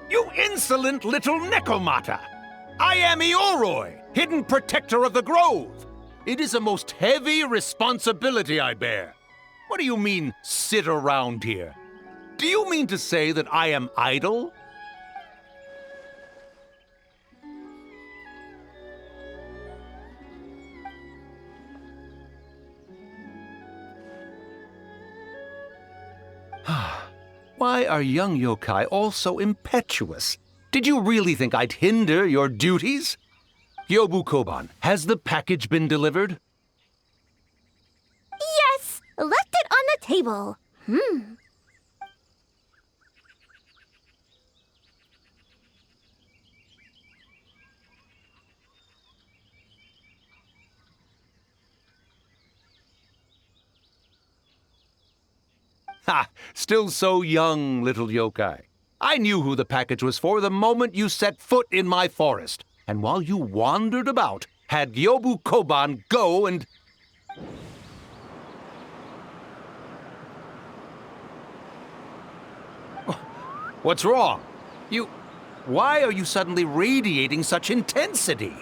You insolent little Nekomata! I am Ioroi, hidden protector of the grove. It is a most heavy responsibility I bear. What do you mean, sit around here? Do you mean to say that I am idle? Why are young yokai all so impetuous? Did you really think I'd hinder your duties? Gyobu Koban, has the package been delivered?
Yes! Left it on the table.
Ha! Still so young, little yokai. I knew who the package was for the moment you set foot in my forest. And while you wandered about, had Gyobu Koban go and... What's wrong? Why are you suddenly radiating such intensity?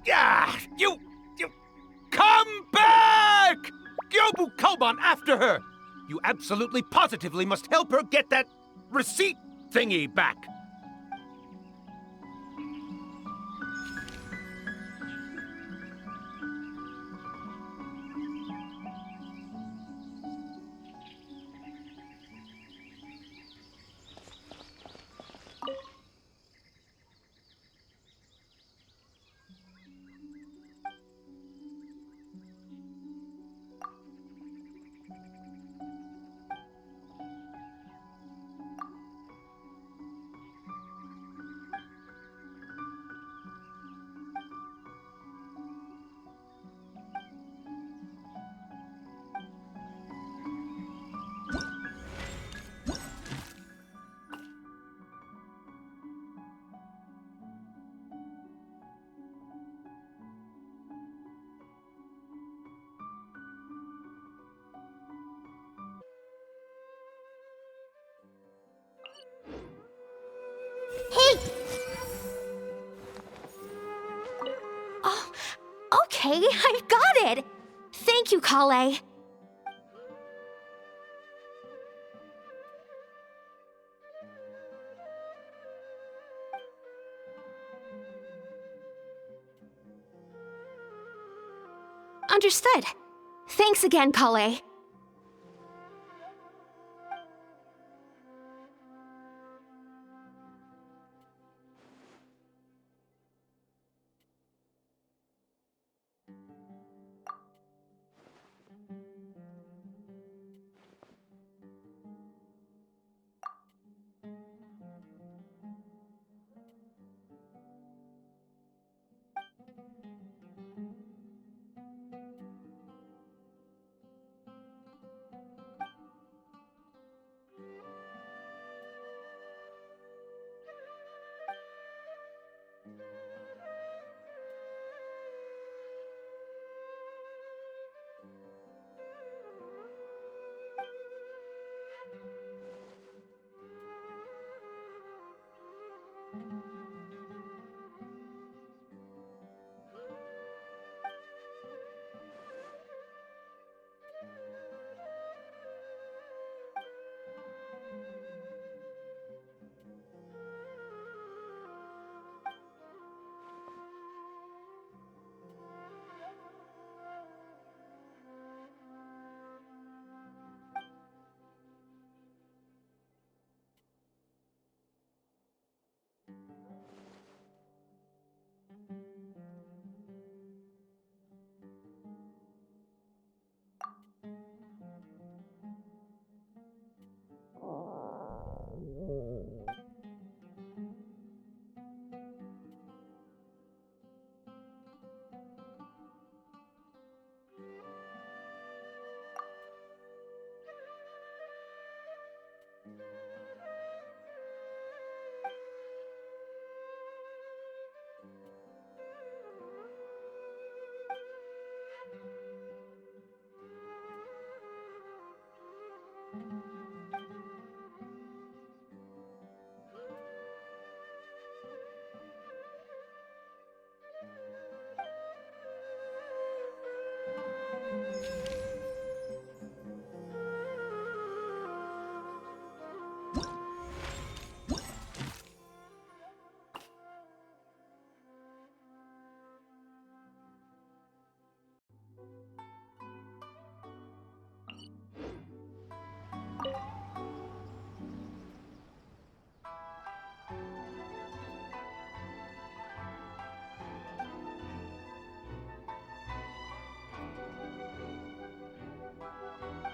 Ah, you come back! Gyobu Koban, after her! You absolutely positively must help her get that receipt thingy back.
Hey! Oh, okay, I've got it! Thank you, Kale. Understood. Thanks again, Kale.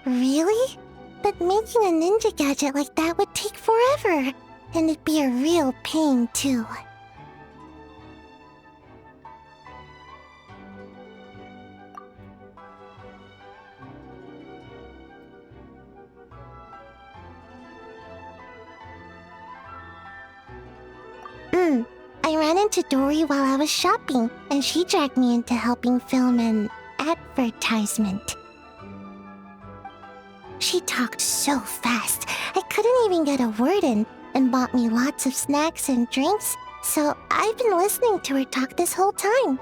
Really? But making a ninja gadget like that would take forever. And it'd be a real pain, too. I ran into Dory while I was shopping, and she dragged me into helping film an advertisement. She talked so fast, I couldn't even get a word in, and bought me lots of snacks and drinks, so I've been listening to her talk this whole time.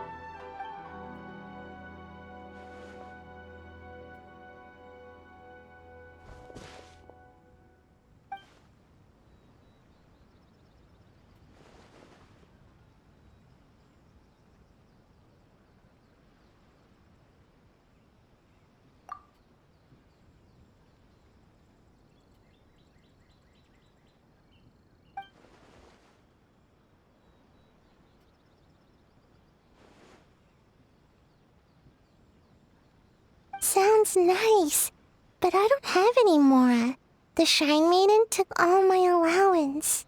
Sounds nice, but I don't have any more. The Shrine Maiden took all my allowance.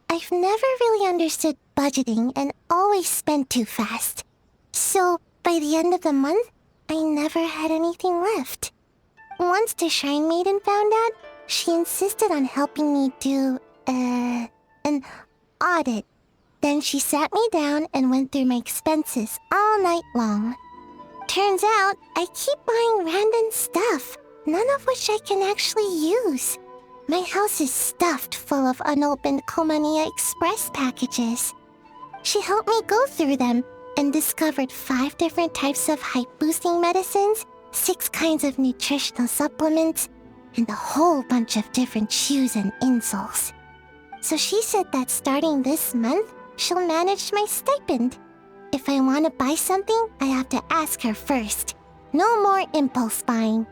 I've never really understood budgeting and always spent too fast. So, by the end of the month, I never had anything left. Once the Shrine Maiden found out, she insisted on helping me do, an audit. Then she sat me down and went through my expenses all night long. Turns out, I keep buying random stuff, none of which I can actually use. My house is stuffed full of unopened Komania Express packages. She helped me go through them and discovered 5 different types of hype-boosting medicines, 6 kinds of nutritional supplements, and a whole bunch of different shoes and insoles. So she said that starting this month, she'll manage my stipend. If I want to buy something, I have to ask her first. No more impulse buying.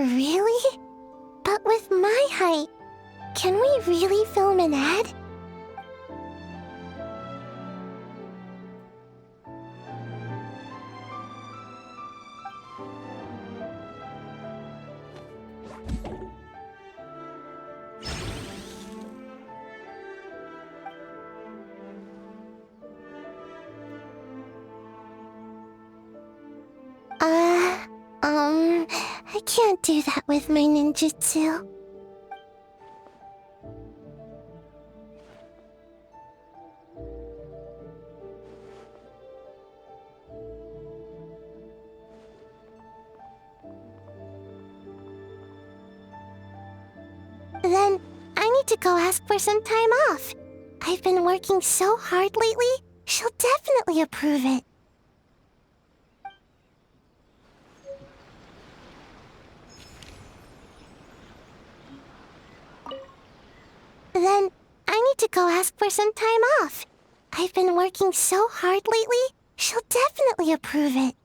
Really? But with my height, can we really film an ad? I can't do that with my ninjutsu. Then I need to go ask for some time off. I've been working so hard lately, she'll definitely approve it. Then I need to go ask for some time off. I've been working so hard lately, she'll definitely approve it.